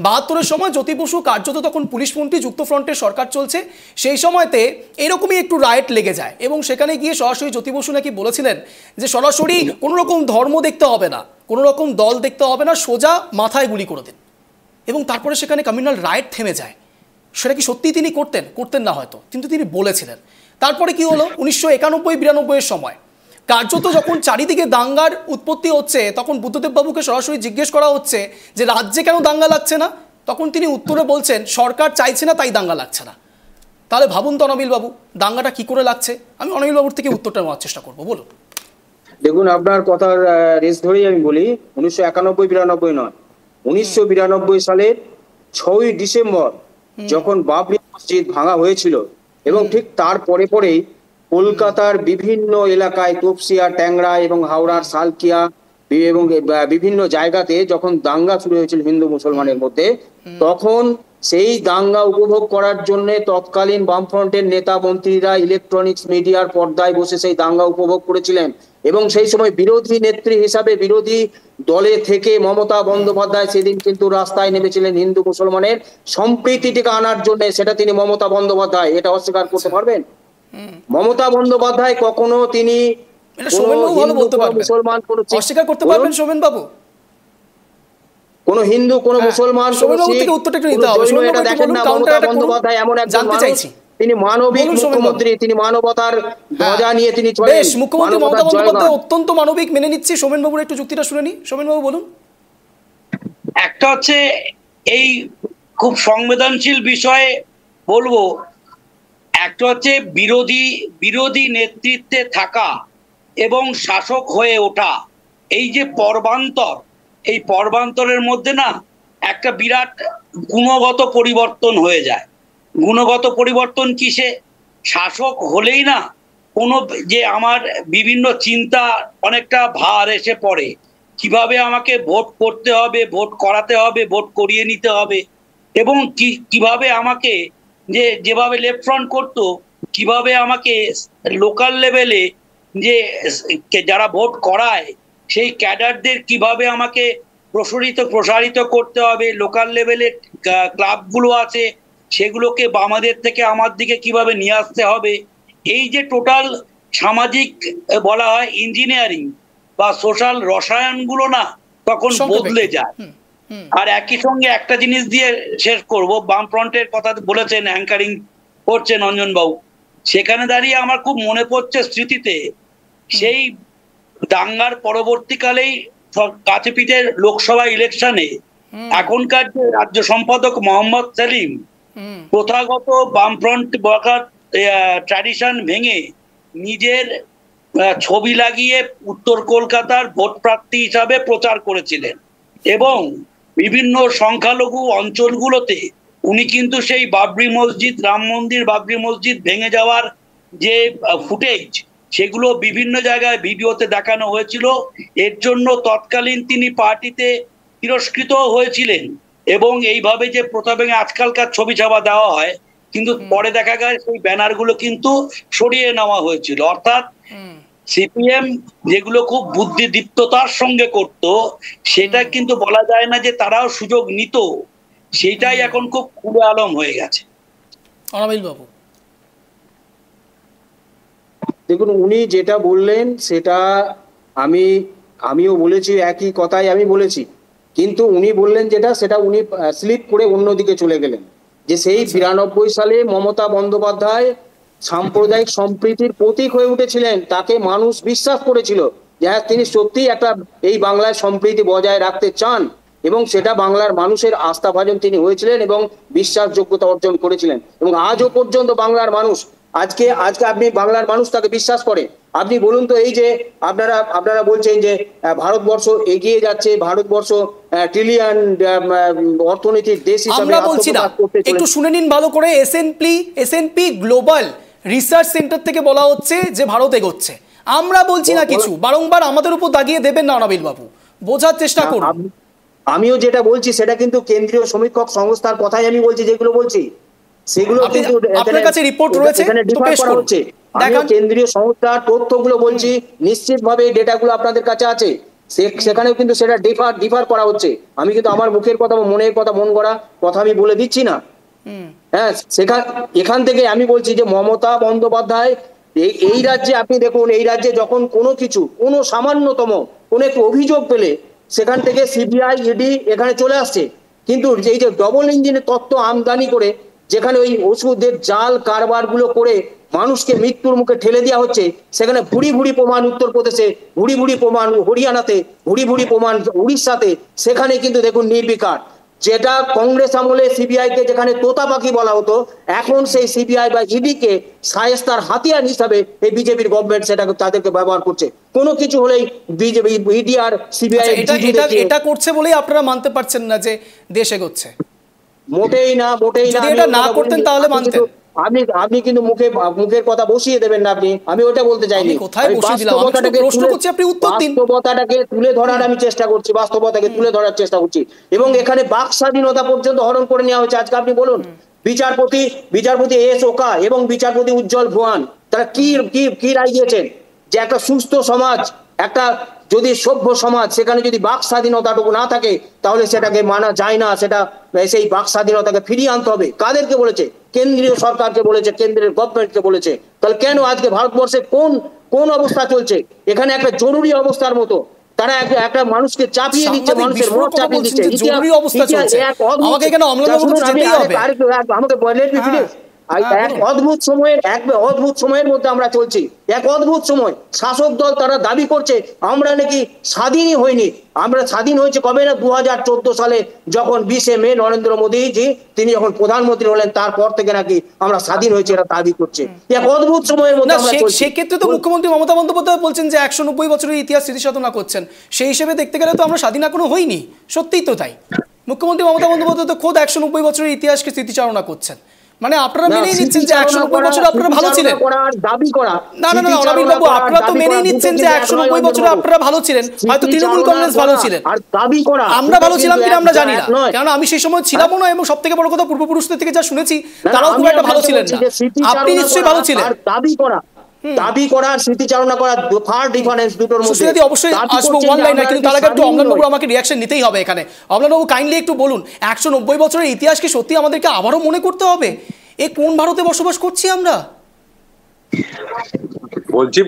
72-এর সময় জ্যোতি বসু কার্যত তখন পুলিশমন্ত্রী, যুক্তফ্রন্টের সরকার চলছে, সেই সময়তে এরকমই একটু রাইট লেগে যায় এবং সেখানে গিয়ে সরাসরি জ্যোতি বসু নাকি বলেছিলেন যে সরাসরি কোনো রকম ধর্ম দেখতে হবে না, কোনো রকম দল দেখতে হবে না, সোজা মাথায় গুলি করে দিন, এবং তারপরে সেখানে কমিউনাল রাইট থেমে যায়। সেটা কি সত্যিই তিনি করতেন না হয়তো, কিন্তু তিনি বলেছিলেন। তারপরে কি হলো 1991-92 এর সময় কার্যত যখন চারিদিকে দাঙ্গার উৎপত্তি হচ্ছে, তখন বুদ্ধদেব বাবুকে সরাসরি জিজ্ঞেস করা হচ্ছে যে রাজ্যে কেন দাঙ্গা লাগছে না, তখন তিনি উত্তরে বলছেন সরকার চাইছে না তাই দাঙ্গা লাগছে না। তাহলে ভাবুন তো অনাবিল বাবু, দাঙ্গাটা কি করে লাগছে? আমি অনাবিল বাবুর থেকে উত্তরটা নেওয়ার চেষ্টা করবো, বলুন। দেখুন, আপনার কথার রেস ধরেই আমি বলি, 1991-92 নয়, 1992 সালের 6ই ডিসেম্বর যখন বাবরি মসজিদ ভাঙা হয়েছিল, এবং ঠিক তার পরেই কলকাতার বিভিন্ন এলাকায় তপসিয়া, ট্যাংরা এবং হাওড়ার সালকিয়া এবং বিভিন্ন জায়গাতে যখন দাঙ্গা শুরু হয়েছিল হিন্দু মুসলমানের মধ্যে, তখন সেই দাঙ্গা উপভোগ করার জন্য তৎকালীন বামফ্রন্টের নেতা মন্ত্রীরা ইলেকট্রনিক্স মিডিয়ার পর্দায় বসে সেই দাঙ্গা উপভোগ করেছিলেন। এবং সেই সময় বিরোধী নেত্রী হিসাবে বিরোধী দলে থেকে মমতা বন্দ্যোপাধ্যায় সেদিন কিন্তু রাস্তায় নেমেছিলেন হিন্দু মুসলমানের সম্প্রীতিটিকে আনার জন্য। সেটা তিনি মমতা বন্দ্যোপাধ্যায়, এটা অস্বীকার করতে পারবেন? মমতা বন্দ্যোপাধ্যায় কখনো তিনি মুসলমান অস্বীকার করতে পারবেন শোভন বাবু? কোন হিন্দু, কোন মুসলমান, এটা দেখেন না। মমতা বন্দ্যোপাধ্যায় এমন একজন মানুষ, তিনি মানবিক মুখ্যমন্ত্রী, তিনি মানবতার ধ্বজা নিয়ে তিনি চলেন। মুখ্যমন্ত্রী মমতা বন্দ্যোপাধ্যায় অত্যন্ত মানবিক, মেনে নিচ্ছি। সোমেন বাবুর একটু যুক্তিটা শুনে নি। সোমেন বাবু বলুন। একটা হচ্ছে এই খুব সংবেদনশীল বিষয়ে বলবো, একটা হচ্ছে বিরোধী নেতৃত্বে থাকা এবং শাসক হয়ে ওঠা, এই যে পর্বান্তর, এই পর্বান্তরের মধ্যে না একটা বিরাট গুণগত পরিবর্তন হয়ে যায়। গুণগত পরিবর্তন কিসে? শাসক হলেই না কোনো যে আমার বিভিন্ন চিন্তা অনেকটা ভার এসে পড়ে, কিভাবে আমাকে ভোট করতে হবে, ভোট করাতে হবে, ভোট করিয়ে নিতে হবে, এবং কিভাবে আমাকে যেভাবে লেফট ফ্রন্ট করতো, কিভাবে আমাকে লোকাল লেভেলে যে যারা ভোট করায় সেই ক্যাডারদের কিভাবে আমাকে প্রসারিত করতে হবে, লোকাল লেভেলে ক্লাবগুলো আছে সেগুলোকে আমাদের থেকে আমার দিকে কিভাবে নিয়ে আসতে হবে, এই যে টোটাল সামাজিক বলা হয় ইঞ্জিনিয়ারিং বা সোশ্যাল রসায়নগুলো না তখন বদলে যায়। আর একই সঙ্গে একটা জিনিস দিয়ে শেষ করব, বামফ্রন্টের কথা বলেছেন, অ্যাঙ্কারিং করছেন অঞ্জন বাবু, সেখানে দাঁড়িয়ে আমার খুব মনে পড়ছে স্মৃতিতে সেই দাঙ্গার পরবর্তীকালেই কাছে পিঠে লোকসভা ইলেকশনে এখনকার যে রাজ্য সম্পাদক মোহাম্মদ সেলিম প্রথাগত বামফ্রন্ট ওয়ার্কার ট্র্যাডিশন ভেঙে নিজের ছবি লাগিয়ে উত্তর কলকাতার ভোট প্রার্থী হিসাবে প্রচার করেছিলেন, এবং বিভিন্ন সংখ্যালঘু অঞ্চলগুলোতে উনি কিন্তু সেই বাবরি মসজিদ, রাম মন্দির, বাবরি মসজিদ ভেঙে যাওয়ার যে ফুটেজ সেগুলো বিভিন্ন জায়গায় ভিডিওতে দেখানো হয়েছিল। এর জন্য তৎকালীন তিনি পার্টিতে তিরস্কৃত হয়েছিলেন, এবং এইভাবে যে প্রথা ভেঙে আজকালকার ছবি ছাপা দেওয়া হয়, কিন্তু পরে দেখা গেছে সেই ব্যানারগুলো কিন্তু সরিয়ে নেওয়া হয়েছিল। অর্থাৎ সিপিএম যেগুলো খুব বুদ্ধিদীপ্ততার সঙ্গে করত, সেটা কিন্তু বলা যায় না যে তারাও সুযোগ নিত, সেটাই এখন খুব খুলে আলম হয়ে গেছে। অনাবিল বাবু দেখুন, উনি যেটা বললেন সেটা আমিও বলেছি, একই কথাই আমি বলেছি, কিন্তু উনি বললেন যেটা, সেটা উনি স্লিপ করে অন্যদিকে চলে গেলেন। যে সেই 92 সালে মমতা বন্দ্যোপাধ্যায় সাম্প্রদায়িক সম্প্রীতির প্রতীক হয়ে উঠেছিলেন, তাকে মানুষ বিশ্বাস করেছিল যে হ্যাঁ তিনি সত্যিই একটা এই বাংলায় সম্প্রীতি বজায় রাখতে চান, এবং সেটা বাংলার মানুষের আস্থাভাজন তিনি হয়েছিলেন এবং বিশ্বাসযোগ্যতা অর্জন করেছিলেন। এবং আজও পর্যন্ত বাংলার মানুষ আজকে আপনি বাংলার মানুষ তাকে বিশ্বাস করে। আপনি বলুন তো, এই যে আপনারা বলছেন যে ভারতবর্ষ এগিয়ে যাচ্ছে, ভারতবর্ষ ট্রিলিয়ন অর্থনীতির দেশ হিসেবে, আমরা বলছি না, একটু শুনে নিন ভালো করে। এসএনপি গ্লোবাল রিসার্চ সেন্টার থেকে বলা হচ্ছে যে ভারত এগোচ্ছে। আমরা বলছি না কিছু, বারংবার আমাদের উপর দাগিয়ে দেবেন না অনাবিল বাবু, বোঝার চেষ্টা করুন। আমিও যেটা বলছি সেটা কিন্তু কেন্দ্রীয় সমীক্ষক সংস্থার কথাই আমি বলছি, যেগুলো বলছি সেগুলো কিন্তু আপনার কাছে রিপোর্ট রয়েছে, তো পেশ করুন। দেখেন, কেন্দ্রীয় সংস্থার তথ্যগুলো বলছি, নিশ্চিতভাবে এই ডেটাগুলো আপনাদের কাছে আছে, সেখানেও কিন্তু সেটা ডিফার করা হচ্ছে। আমি কিন্তু আমার মুখের কথা, মনের কথা, মন গড়া কথা আমি বলে দিচ্ছি না। হ্যাঁ, এখান থেকে আমি বলছি যে মমতা বন্দ্যোপাধ্যায় এই রাজ্যে, আপনি দেখুন, এই রাজ্যে যখন কোনো সামান্যতম কোনো একটু অভিযোগ পেলে সেখান থেকে সিবিআই, ইডি এখানে চলে আসছে। কিন্তু এই যে ডবল ইঞ্জিনের তত্ত্ব আমদানি করে, যেখানে ওই ওষুধের জাল কারবারগুলো করে মানুষকে মৃত্যুর মুখে ঠেলে দেওয়া হচ্ছে, সেখানে ভুড়ি ভুড়ি প্রমাণ উত্তরপ্রদেশে, ভুড়ি ভুড়ি প্রমাণ হরিয়ানাতে, ভুড়ি ভুড়ি প্রমাণ উড়িষ্যাতে, সেখানে কিন্তু দেখুন নির্বিকার। যেটা কংগ্রেস আমলে সিবিআই কে যেখানে তোতা পাখি বলা হতো, এখন সেই সিবিআই বা ইডি কে শায়েস্তার হাতিয়ার হিসাবে এই বিজেপির গভর্নমেন্ট সেটাকে তাদেরকে ব্যবহার করছে। কোনো কিছু হলেই বিজেপি, ইডি আর সিবিআই এটা করছে বলেই আপনারা মানতে পারছেন না যে দেশ এগোচ্ছে? মোটেই না, মোটেই না। যদি এটা না করতেন তাহলে মানতেন। আপনি কিন্তু মুখের কথা বসিয়ে দেবেন না আপনি, আমি ওটা বলতে চাইনি। বাস্তবতাটাকে তুলে ধরার আমি চেষ্টা করছি, বাস্তবতাকে তুলে ধরার চেষ্টা করছি। এবং এখানে বাক স্বাধীনতা পর্যন্ত হরণ করে নেওয়া হয়েছে। আজকে আপনি বলুন, বিচারপতি এস ওকা এবং বিচারপতি উজ্জ্বল ভুয়ান তারা কি রায় দিয়েছেন যে একটা সুস্থ সমাজ, একটা যদি সভ্য সমাজ, সেখানে যদি বাক স্বাধীনতাটুকু না থাকে তাহলে সেটাকে মানা যায় না, সেটা সেই বাক স্বাধীনতাকে ফিরিয়ে আনতে হবে। কাদেরকে বলেছে? কেন্দ্রীয় সরকারকে বলেছে, কেন্দ্রের গভর্নমেন্টকে বলেছে। তাহলে কেন আজকে ভারতবর্ষে কোন অবস্থা চলছে? এখানে একটা জরুরি অবস্থার মতো তারা একটা মানুষকে চাপিয়ে দিচ্ছে, মানুষের মন চাপিয়ে দিচ্ছে। আমাকে বলেন এক অদ্ভুত সময়ের মধ্যে আমরা চলছি, এক অদ্ভুত সময়। শাসক দল তারা দাবি করছে আমরা নাকি স্বাধীনই হইনি। আমরা স্বাধীন হয়েছে কবে না? 2014 সালে যখন 20শে মে নরেন্দ্র মোদীজি তিনি যখন প্রধানমন্ত্রী হলেন, তারপর থেকে নাকি আমরা স্বাধীন হয়েছে এরা দাবি করছে। এক অদ্ভুত সময়ের মধ্যে আমরা চলছি। সেক্ষেত্রে তো মুখ্যমন্ত্রী মমতা বন্দ্যোপাধ্যায় বলছেন যে 190 বছরের ইতিহাস স্মৃতিসাধনা করছেন। সেই হিসেবে দেখতে গেলে তো আমরা স্বাধীন এখনো হইনি। সত্যিই তো তাই। মুখ্যমন্ত্রী মমতা বন্দ্যোপাধ্যায় তো খোদ 190 বছরের ইতিহাসকে স্মৃতিচারণা করছেন। মানে আপনারা মেনেই নিচ্ছেন যে 190 বছর আপনারা ভালো ছিলেন। না না না অরবিন্দ বাবু, আপনারা তো মেনেই নিচ্ছেন যে 190 বছর আপনারা ভালো ছিলেন। হয়তো তৃণমূল কংগ্রেস ভালো ছিলেন, আমরা ভালো ছিলাম কিনা আমরা জানি না, কারণ আমি সেই সময় ছিলামও না। এবং সব থেকে বড় কথা, পূর্বপুরুষদের থেকে যা শুনেছি তারাও খুব একটা ভালো ছিলেন না। আপনি নিশ্চয়ই ভালো ছিলেন। দাবি করা আর স্মৃতিচারণা করা ফার ডিফারেন্স দুটোর মধ্যে। সুস্মিতা দি, অবশ্যই আসবো ওয়ান লাইনার, কিন্তু তার আগে একটু অমলান বাবু আমাকে রিঅ্যাকশন নিতেই হবে এখানে। অমলান বাবু কাইন্ডলি একটু বলুন, 190 বছরের ইতিহাস কি সত্যি আমাদেরকে আবারও মনে করতে হবে? এ কোন ভারতে বসবাস করছি আমরা? বলছি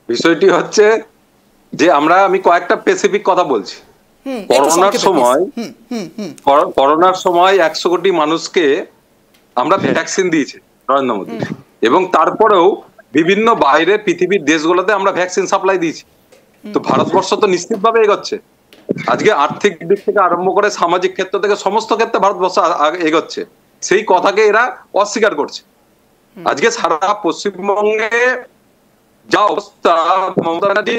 বিষয়টি হচ্ছে যে আমি কয়েকটা স্পেসিফিক কথা বলছি। করোনার সময় 100 কোটি মানুষকে আমরা ভ্যাকসিন দিয়েছি নরেন্দ্র মোদী, এবং তারপরেও বিভিন্ন বাইরের পৃথিবীর দেশগুলোতে আমরা ভ্যাকসিন সাপ্লাই দিয়েছি। তো ভারতবর্ষ তো নিশ্চিতভাবে এগোচ্ছে। আজকে আর্থিক দিক থেকে আরম্ভ করে সামাজিক ক্ষেত্র থেকে সমস্ত ক্ষেত্রে ভারতবর্ষ এগোচ্ছে। সেই কথাকে এরা অস্বীকার করছে। আজকে সারা পশ্চিমবঙ্গে যা অবস্থা, মমতা ব্যানার্জি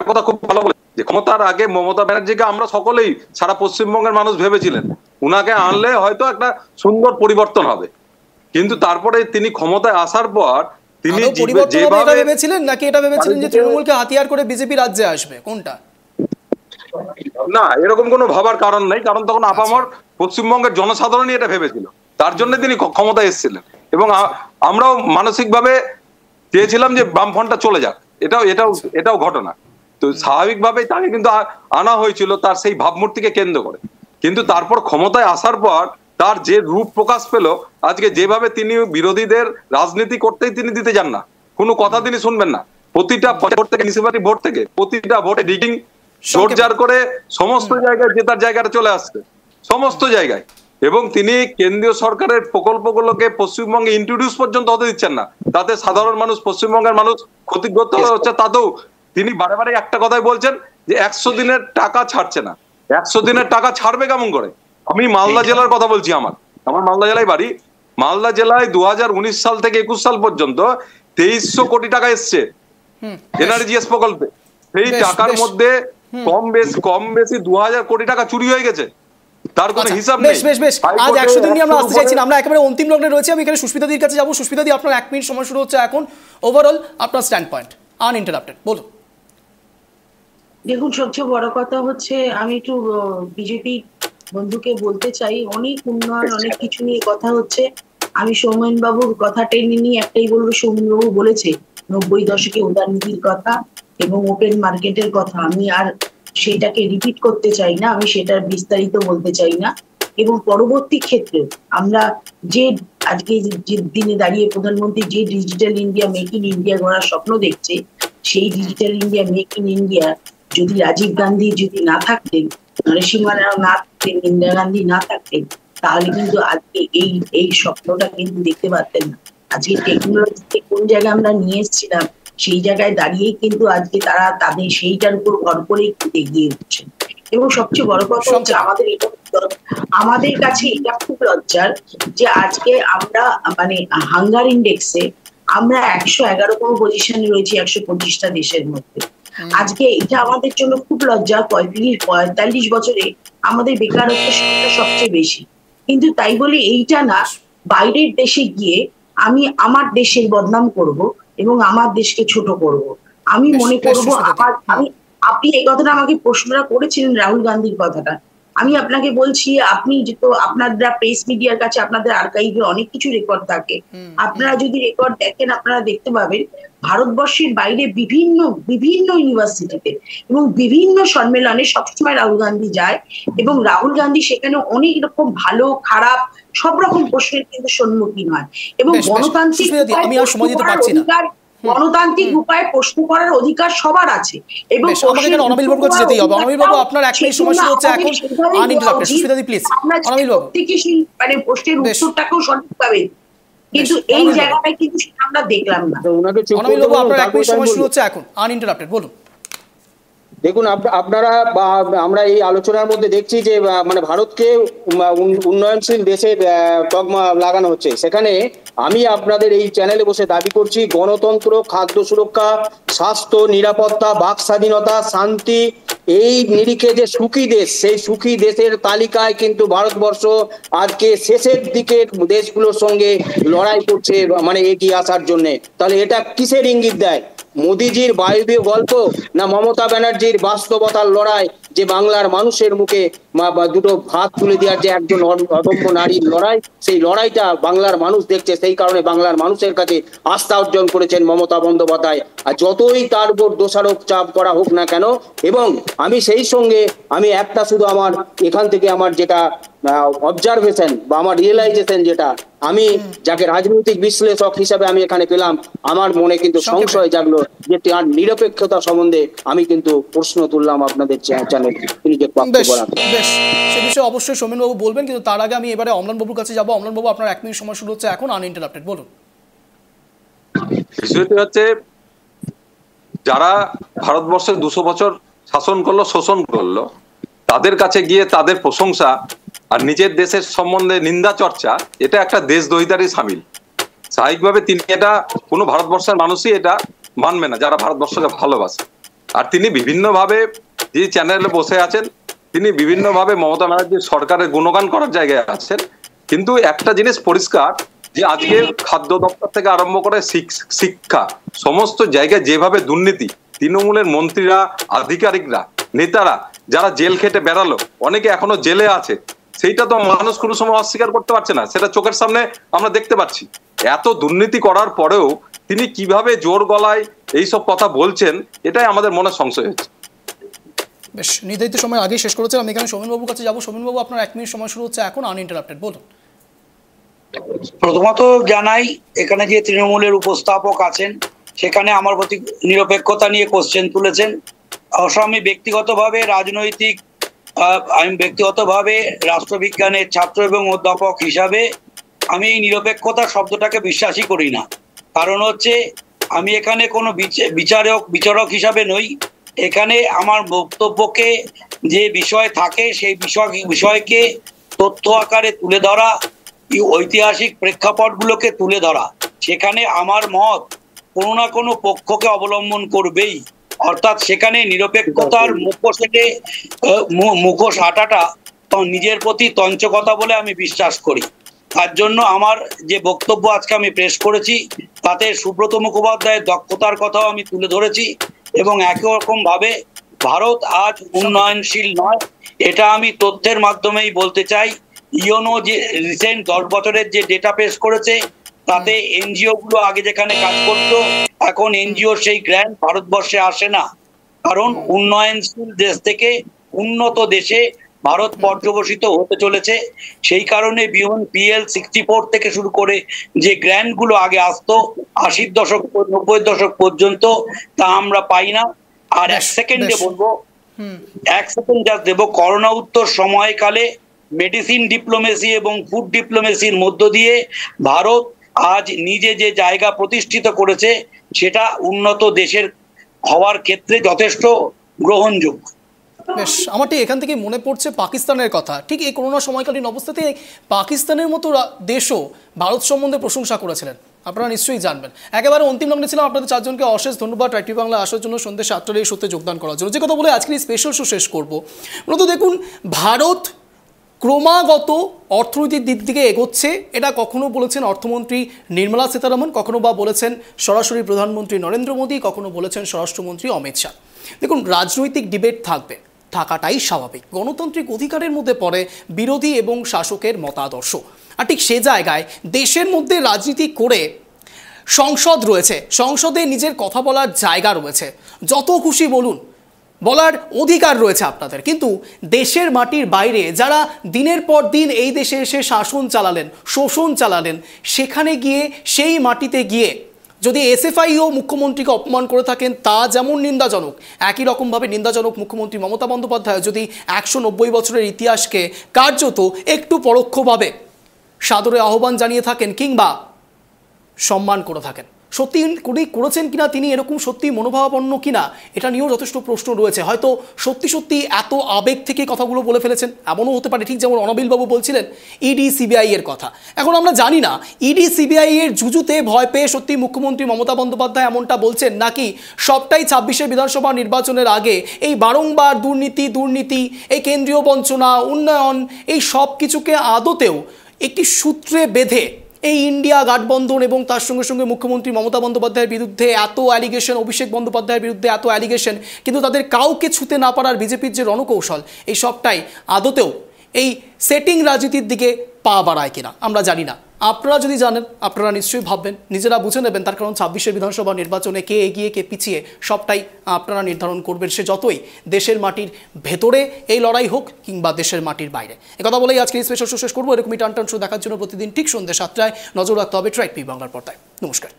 কথা খুব ভালো বলে যে ক্ষমতার আগে মমতা ব্যানার্জিকে আমরা সকলেই সারা পশ্চিমবঙ্গের মানুষ ভেবেছিলেন উনাকে আনলে হয়তো একটা সুন্দর পরিবর্তন হবে, কিন্তু তারপরে তিনি ক্ষমতায় আসার পর তিনি যেভাবে ভেবেছিলেন, নাকি এটা ভেবেছিলেন যে তৃণমূলকে হাতিয়ার করে বিজেপি রাজ্যে আসবে? কোনটা? না, এরকম কোনো ভাবার কারণ নাই, কারণ তখন আপামর পশ্চিমবঙ্গের জনসাধারণই এটা ভেবেছিল, তার জন্য তিনি ক্ষমতায় এসেছিলেন। এবং আমরাও মানসিকভাবে চেয়েছিলাম যে বামফ্রন্টটা চলে যাক, এটাও ঘটনা। তো স্বাভাবিকভাবেই তাকে কিন্তু আনা হয়েছিল তার সেই ভাবমূর্তিকে কেন্দ্র করে। কিন্তু তারপর ক্ষমতায় আসার পর তার যে রূপ প্রকাশ পেল, আজকে যেভাবে তিনি বিরোধীদের রাজনীতি করতেই তিনি দিতে যান না, কোনো কথা তিনি শুনবেন না। প্রতিটা ভোট থেকে, মিউনিসিপালিটি ভোট থেকে প্রতিটা ভোটে রিডিং জোরজার করে সমস্ত জায়গায় জেতার জায়গাটা চলে আসছে, সমস্ত জায়গায়। এবং তিনি কেন্দ্রীয় সরকারের প্রকল্পগুলোকে পশ্চিমবঙ্গে ইন্ট্রোডিউস পর্যন্ত হতে দিচ্ছেন না, তাতে সাধারণ মানুষ, পশ্চিমবঙ্গের মানুষ ক্ষতিগ্রস্ত হচ্ছে। তাতেও তিনি বারে বারে একটা কথাই বলছেন যে 100 দিনের টাকা ছাড়ছে না। 100 দিনের টাকা ছাড়বে কেমন করে? আমি মালদা জেলার কথা বলছি, আমার মালদা জেলায় বাড়ি। মালদা জেলায় 2019 সাল থেকে 21 সাল পর্যন্ত 2300 কোটি টাকা এসছে এনআরজিএস প্রকল্পে। সেই টাকার মধ্যে কম বেশি 2000 কোটি টাকা চুরি হয়ে গেছে, তার কোনো হিসাব নেই। বেশ আজ 100 দিন নিয়ে আমরা আসতে চাইছি না, আমরা একেবারে অন্তিম লগ্নে রয়েছে। আমি এখানে সুস্মিতা দির কাছে যাবো। সুস্মিতা দি, আপনার 1 মিনিট সময় শুরু হচ্ছে এখন। ওভারঅল আপনার স্ট্যান্ড পয়েন্ট আনইন্টারাপ্টেড বলুন। দেখুন, সবচেয়ে বড় কথা হচ্ছে আমি একটু বিজেপি বন্ধুকে বলতে চাই, অনেক উন্নয়ন, অনেক কিছু নিয়ে কথা হচ্ছে। আমি সৌমেন বাবুর কথা টেনে নিয়ে একটাই বলবো, সৌমেন বাবু বলেছে 90 দশকে উদারনীতির কথা এবং ওপেন মার্কেটের কথা। আমি আর সেটাকে রিপিট করতে চাই না, আমি সেটার বিস্তারিত বলতে চাই না। এবং পরবর্তী ক্ষেত্রে আমরা যে আজকে যে দিনে দাঁড়িয়ে প্রধানমন্ত্রী যে digital India, make in India গড়ার স্বপ্ন দেখছে, সেই digital India, make in India যদি রাজীব গান্ধী যদি না থাকতেন, নরসিংহ রাও না থাকতেন, ইন্দিরা গান্ধী না থাকতেন, তাহলে কিন্তু আজকে এই স্বপ্নটা কিন্তু দেখতে পারতেন না। আজকে টেকনোলজিকে কোন জায়গায় আমরা নিয়ে এসেছিলাম সেই জায়গায় দাঁড়িয়েই কিন্তু আজকে তারা তাদের সেইটার উপর ভর করেই এগিয়ে উঠছেন। এবং সবচেয়ে বড় কথা হচ্ছে আমাদের কাছে এটা খুব লজ্জার যে আজকে আমরা মানে হাঙ্গার ইন্ডেক্সে আমরা 111তম পজিশনে রয়েছি 125টা দেশের মধ্যে। আজকে এটা আমাদের জন্য খুব লজ্জা। 45 বছরে আমাদের বেকারত্বের সংখ্যা সবচেয়ে বেশি, কিন্তু তাই বলে এইটা না বাইরের দেশে গিয়ে আমি আমার দেশের বদনাম করব এবং আমার দেশকে ছোট করব। আমি মনে করব আপনি এই কথাটা আমাকে প্রশ্নটা করেছিলেন রাহুল গান্ধীর কথাটা, আমি আপনাকে বলছি আপনি যেহেতু আপনারা প্রেস মিডিয়ার কাছে আপনাদের আর্কাইভে অনেক কিছু রেকর্ড থাকে, আপনারা যদি রেকর্ড দেখেন আপনারা দেখতে পাবেন ভারতবর্ষের বাইরে বিভিন্ন বিভিন্ন ইউনিভার্সিটিতে এবং বিভিন্ন সম্মেলনে সবসময় রাহুল গান্ধী যায় এবং রাহুল গান্ধী সেখানে অনেক রকম ভালো খারাপ সব রকম প্রশ্নের কিন্তু সম্মুখীন হয় এবং গণতান্ত্রিক উপায়ে প্রশ্ন করার অধিকার সবার আছে। এবং মানে প্রশ্নের উত্তরটাকেও সঠিক পাবে, কিন্তু এই জায়গাটায় কিন্তু আমরা দেখলাম না। দেখুন আপনারা বা আমরা এই আলোচনার মধ্যে দেখছি যে মানে ভারতকে উন্নয়নশীল দেশের তকমা লাগানো হচ্ছে। সেখানে আমি আপনাদের এই চ্যানেলে বসে দাবি করছি গণতন্ত্র, খাদ্য সুরক্ষা, স্বাস্থ্য, নিরাপত্তা, বাক স্বাধীনতা, শান্তি, এই নিরিখে যে সুখী দেশ, সেই সুখী দেশের তালিকায় কিন্তু ভারতবর্ষ আজকে শেষের দিকের দেশগুলোর সঙ্গে লড়াই করছে মানে এগিয়ে আসার জন্য। তাহলে এটা কিসের ইঙ্গিত দেয়? মোদিজির বায়বীয় গল্প না মমতা ব্যানার্জির বাস্তবতার লড়াই, যে বাংলার মানুষের মুখে দুটো ভাত তুলে দেওয়ার যে একজন অদম্য নারীর লড়াই, সেই লড়াইটা বাংলার মানুষ দেখছে, সেই কারণে বাংলার মানুষের কাছে আস্থা অর্জন করেছেন মমতা বন্দ্যোপাধ্যায়। আর যতই তার উপর দোষারোপ চাপ করা হোক না কেন, এবং আমি সেই সঙ্গে আমি একটা শুধু আমার এখান থেকে আমার যেটা অবজারভেশন বা আমার রিয়েলাইজেশন, যেটা আমি যাকে রাজনৈতিক বিশ্লেষক হিসাবে আমি এখানে পেলাম, আমার মনে কিন্তু সংশয় জাগলো যে তার নিরপেক্ষতা সম্বন্ধে আমি কিন্তু প্রশ্ন তুললাম আপনাদের চ্যানেলে। তিনি যে বক্তব্য রাখলেন সে বিষয়ে অবশ্যই সোমেনবাবু বলবেন, কিন্তু তার আগে আমি এবারে অমলানবাবুর কাছে যাবো। অমলানবাবু, আপনার 1 মিনিট সময় শুরু হচ্ছে এখন, আনইন্টারাপ্টেড, বলুন। বিষয়টি হচ্ছে যারা ভারতবর্ষের 200 বছর শাসন করলো, শোষণ করলো, তাদের কাছে গিয়ে তাদের প্রশংসা আর নিজের দেশের সম্বন্ধে নিন্দা চর্চা, এটা একটা দেশদ্রোহিতারই সামিল। স্বাভাবিকভাবে তিনি এটা কোনো ভারতবর্ষের মানুষই এটা মানবে না যারা ভারতবর্ষকে ভালোবাসে। আর তিনি বিভিন্নভাবে যে চ্যানেলে বসে আছেন, তিনি বিভিন্নভাবে মমতা ব্যানার্জির সরকারের গুণগান করার জায়গায় আছেন। কিন্তু একটা জিনিস পরিষ্কার যে আজকে খাদ্য দপ্তর থেকে আরম্ভ করে শিক্ষা, সমস্ত জায়গায় যেভাবে দুর্নীতি, তৃণমূলের মন্ত্রীরা, আধিকারিকরা, নেতারা যারা জেল খেটে বেড়ালো, অনেকে এখনো জেলে আছে, সেইটা তো মানুষ কোনো সময় অস্বীকার করতে পারছে না, সেটা চোখের সামনে আমরা দেখতে পাচ্ছি। এত দুর্নীতি করার পরেও তিনি কিভাবে জোর গলায় এইসব কথা বলছেন, এটাই আমাদের মনে সংশয় হচ্ছে। বেশ, নির্ধারিত সময় আগে শেষ করেছেন। আমি এখানে সোমেনবাবুর কাছে যাবো। সোমেনবাবু, আপনার 1 মিনিট সময় শুরু হচ্ছে এখন, আনইন্টারাপ্টেড, বলুন। প্রথমত জানাই এখানে যে তৃণমূলের উপস্থাপক আছেন সেখানে আমার প্রতি নিরপেক্ষতা নিয়ে কোশ্চেন তুলেছেন। অবশ্য আমি ব্যক্তিগতভাবে রাষ্ট্রবিজ্ঞানের ছাত্র এবং অধ্যাপক হিসাবে আমি এই নিরপেক্ষতা শব্দটাকে বিশ্বাসই করি না। কারণ হচ্ছে আমি এখানে কোনো বিচারক হিসাবে নই। এখানে আমার বক্তব্যকে যে বিষয় থাকে সেই বিষয়কে তথ্য আকারে তুলে ধরা, ঐতিহাসিক প্রেক্ষাপটগুলোকে তুলে ধরা, সেখানে আমার মত কোনো না কোনো পক্ষকে অবলম্বন করবেই। অর্থাৎ সেখানে নিরপেক্ষতার মুখোশ হাঁটাটা নিজের প্রতি তঞ্চকতা বলে আমি বিশ্বাস করি। তার জন্য আমার যে বক্তব্য আজকে আমি পেশ করেছি তাতে সুব্রত মুখোপাধ্যায়ের দক্ষতার কথাও আমি তুলে ধরেছি এবং একই রকম ভাবে ভারত আজ উন্নয়নশীল নয়, এটা আমি তথ্যের মাধ্যমেই বলতে চাই। ইউনো যে রিসেন্ট 10 বছরের যে ডেটা পেশ করেছে তাতে এনজিও গুলো আগে যেখানে কাজ করতো, এখন এনজিও সেই গ্র্যান্ট ভারতবর্ষে আসে না। কারণ উন্নয়নশীল দেশ থেকে উন্নত দেশে ভারত পর্যবসিত হতে চলেছে। সেই কারণে বিয়ন্ড PL 64 থেকে শুরু করে যে গ্র্যান্ট গুলো আগে আসতো 80 দশক 90 দশক পর্যন্ত, তা আমরা পাই না। আর 1 সেকেন্ডে বলবো, 1 সেকেন্ড যা দেব, করোনা উত্তর সময়কালে মেডিসিন ডিপ্লোমেসি এবং ফুড ডিপ্লোমেসির মধ্য দিয়ে ভারত আজ নিজে যে জায়গা প্রতিষ্ঠিত করেছে সেটা উন্নত দেশের হওয়ার ক্ষেত্রে যথেষ্ট গ্রহণযোগ্য। বেশ, আমার ঠিক এখান থেকে মনে পড়ছে পাকিস্তানের কথা। ঠিক এই করোনা সময়কালীন অবস্থাতে পাকিস্তানের মতো দেশও ভারত সম্বন্ধে প্রশংসা করেছিলেন, আপনারা নিশ্চয়ই জানবেন। একেবারে অন্তিম লগ্নে ছিলাম, আপনাদের চারজনকে অশেষ ধন্যবাদ ট্রাই টিভি বাংলা আসার জন্য, সন্ধ্যে 7টার এই শোতে যোগদান করার জন্য। যে কথা বলে আজকের এই স্পেশাল শো শেষ করবো, মূলত দেখুন ভারত ক্রমাগত অর্থনৈতিক দিক থেকে এগোচ্ছে, এটা কখনো বলেছেন অর্থমন্ত্রী নির্মলা সীতারামন, কখনো বা বলেছেন সরাসরি প্রধানমন্ত্রী নরেন্দ্র মোদী, কখনো বলেছেন স্বরাষ্ট্রমন্ত্রী অমিত শাহ। দেখুন রাজনৈতিক ডিবেট থাকবে, থাকাটাই স্বাভাবিক, গণতান্ত্রিক অধিকারের মধ্যে পড়ে বিরোধী এবং শাসকের মতাদর্শ। আর ঠিক সে জায়গায় দেশের মধ্যে রাজনীতি করে সংসদ রয়েছে, সংসদে নিজের কথা বলার জায়গা রয়েছে, যত খুশি বলুন, বলার অধিকার রয়েছে আপনাদের। কিন্তু দেশের মাটির বাইরে যারা দিনের পর দিন এই দেশে এসে শাসন চালালেন, শোষণ চালালেন, সেখানে গিয়ে সেই মাটিতে গিয়ে যদি এসএফআইও মুখ্যমন্ত্রীকে অপমান করে থাকেন তা যেমন নিন্দাজনক, একই রকমভাবে নিন্দাজনক মুখ্যমন্ত্রী মমতা বন্দ্যোপাধ্যায় যদি 190 বছরের ইতিহাসকে কার্যত একটু পরোক্ষভাবে সাদরে আহ্বান জানিয়ে থাকেন কিংবা সম্মান করে থাকেন। সত্যি করেছেন কিনা তিনি এরকম সত্যি মনোভাবাপন্ন কিনা এটা নিয়েও যথেষ্ট প্রশ্ন রয়েছে। হয়তো সত্যি সত্যি এত আবেগ থেকে কথাগুলো বলে ফেলেছেন, এমনও হতে পারে। ঠিক যেমন অনাবিলবাবু বলছিলেন ইডি সিবিআই এর কথা, এখন আমরা জানি না ইডি সিবিআই এর জুজুতে ভয় পেয়ে সত্যি মুখ্যমন্ত্রী মমতা বন্দ্যোপাধ্যায় এমনটা বলছেন, নাকি সবটাই 26শে বিধানসভা নির্বাচনের আগে এই বারংবার দুর্নীতি, এই কেন্দ্রীয় বঞ্চনা, উন্নয়ন, এই সব কিছুকে আদতেও একটি সূত্রে বেঁধে এই ইন্ডিয়া গাঠবন্ধন এবং তার সঙ্গে সঙ্গে মুখ্যমন্ত্রী মমতা বন্দ্যোপাধ্যায়ের বিরুদ্ধে এত অ্যালিগেশন, অভিষেক বন্দ্যোপাধ্যায়ের বিরুদ্ধে এত অ্যালিগেশন, কিন্তু তাদের কাউকে ছুতে না পারার বিজেপির যে রণকৌশল, এই সবটাই আদতেও এই সেটিং রাজনীতির দিকে পা বাড়ায় কিনা আমরা জানি না। আপনারা যদি জানেন আপনারা নিশ্চয়ই ভাববেন, নিজেরা বুঝে নেবেন, তার কারণ 26শে বিধানসভা নির্বাচনে কে এগিয়ে কে পিছিয়ে সবটাই আপনারা নির্ধারণ করবেন, সে যতই দেশের মাটির ভেতরে এই লড়াই হোক কিংবা দেশের মাটির বাইরে। একথা বলেই আজকে স্পেশাল শো শেষ করবো। এরকমই টান শো দেখার জন্য প্রতিদিন ঠিক সন্ধ্যে 7টায় নজর রাখতে হবে ট্রাই টিভি বাংলার পর্দায়। নমস্কার।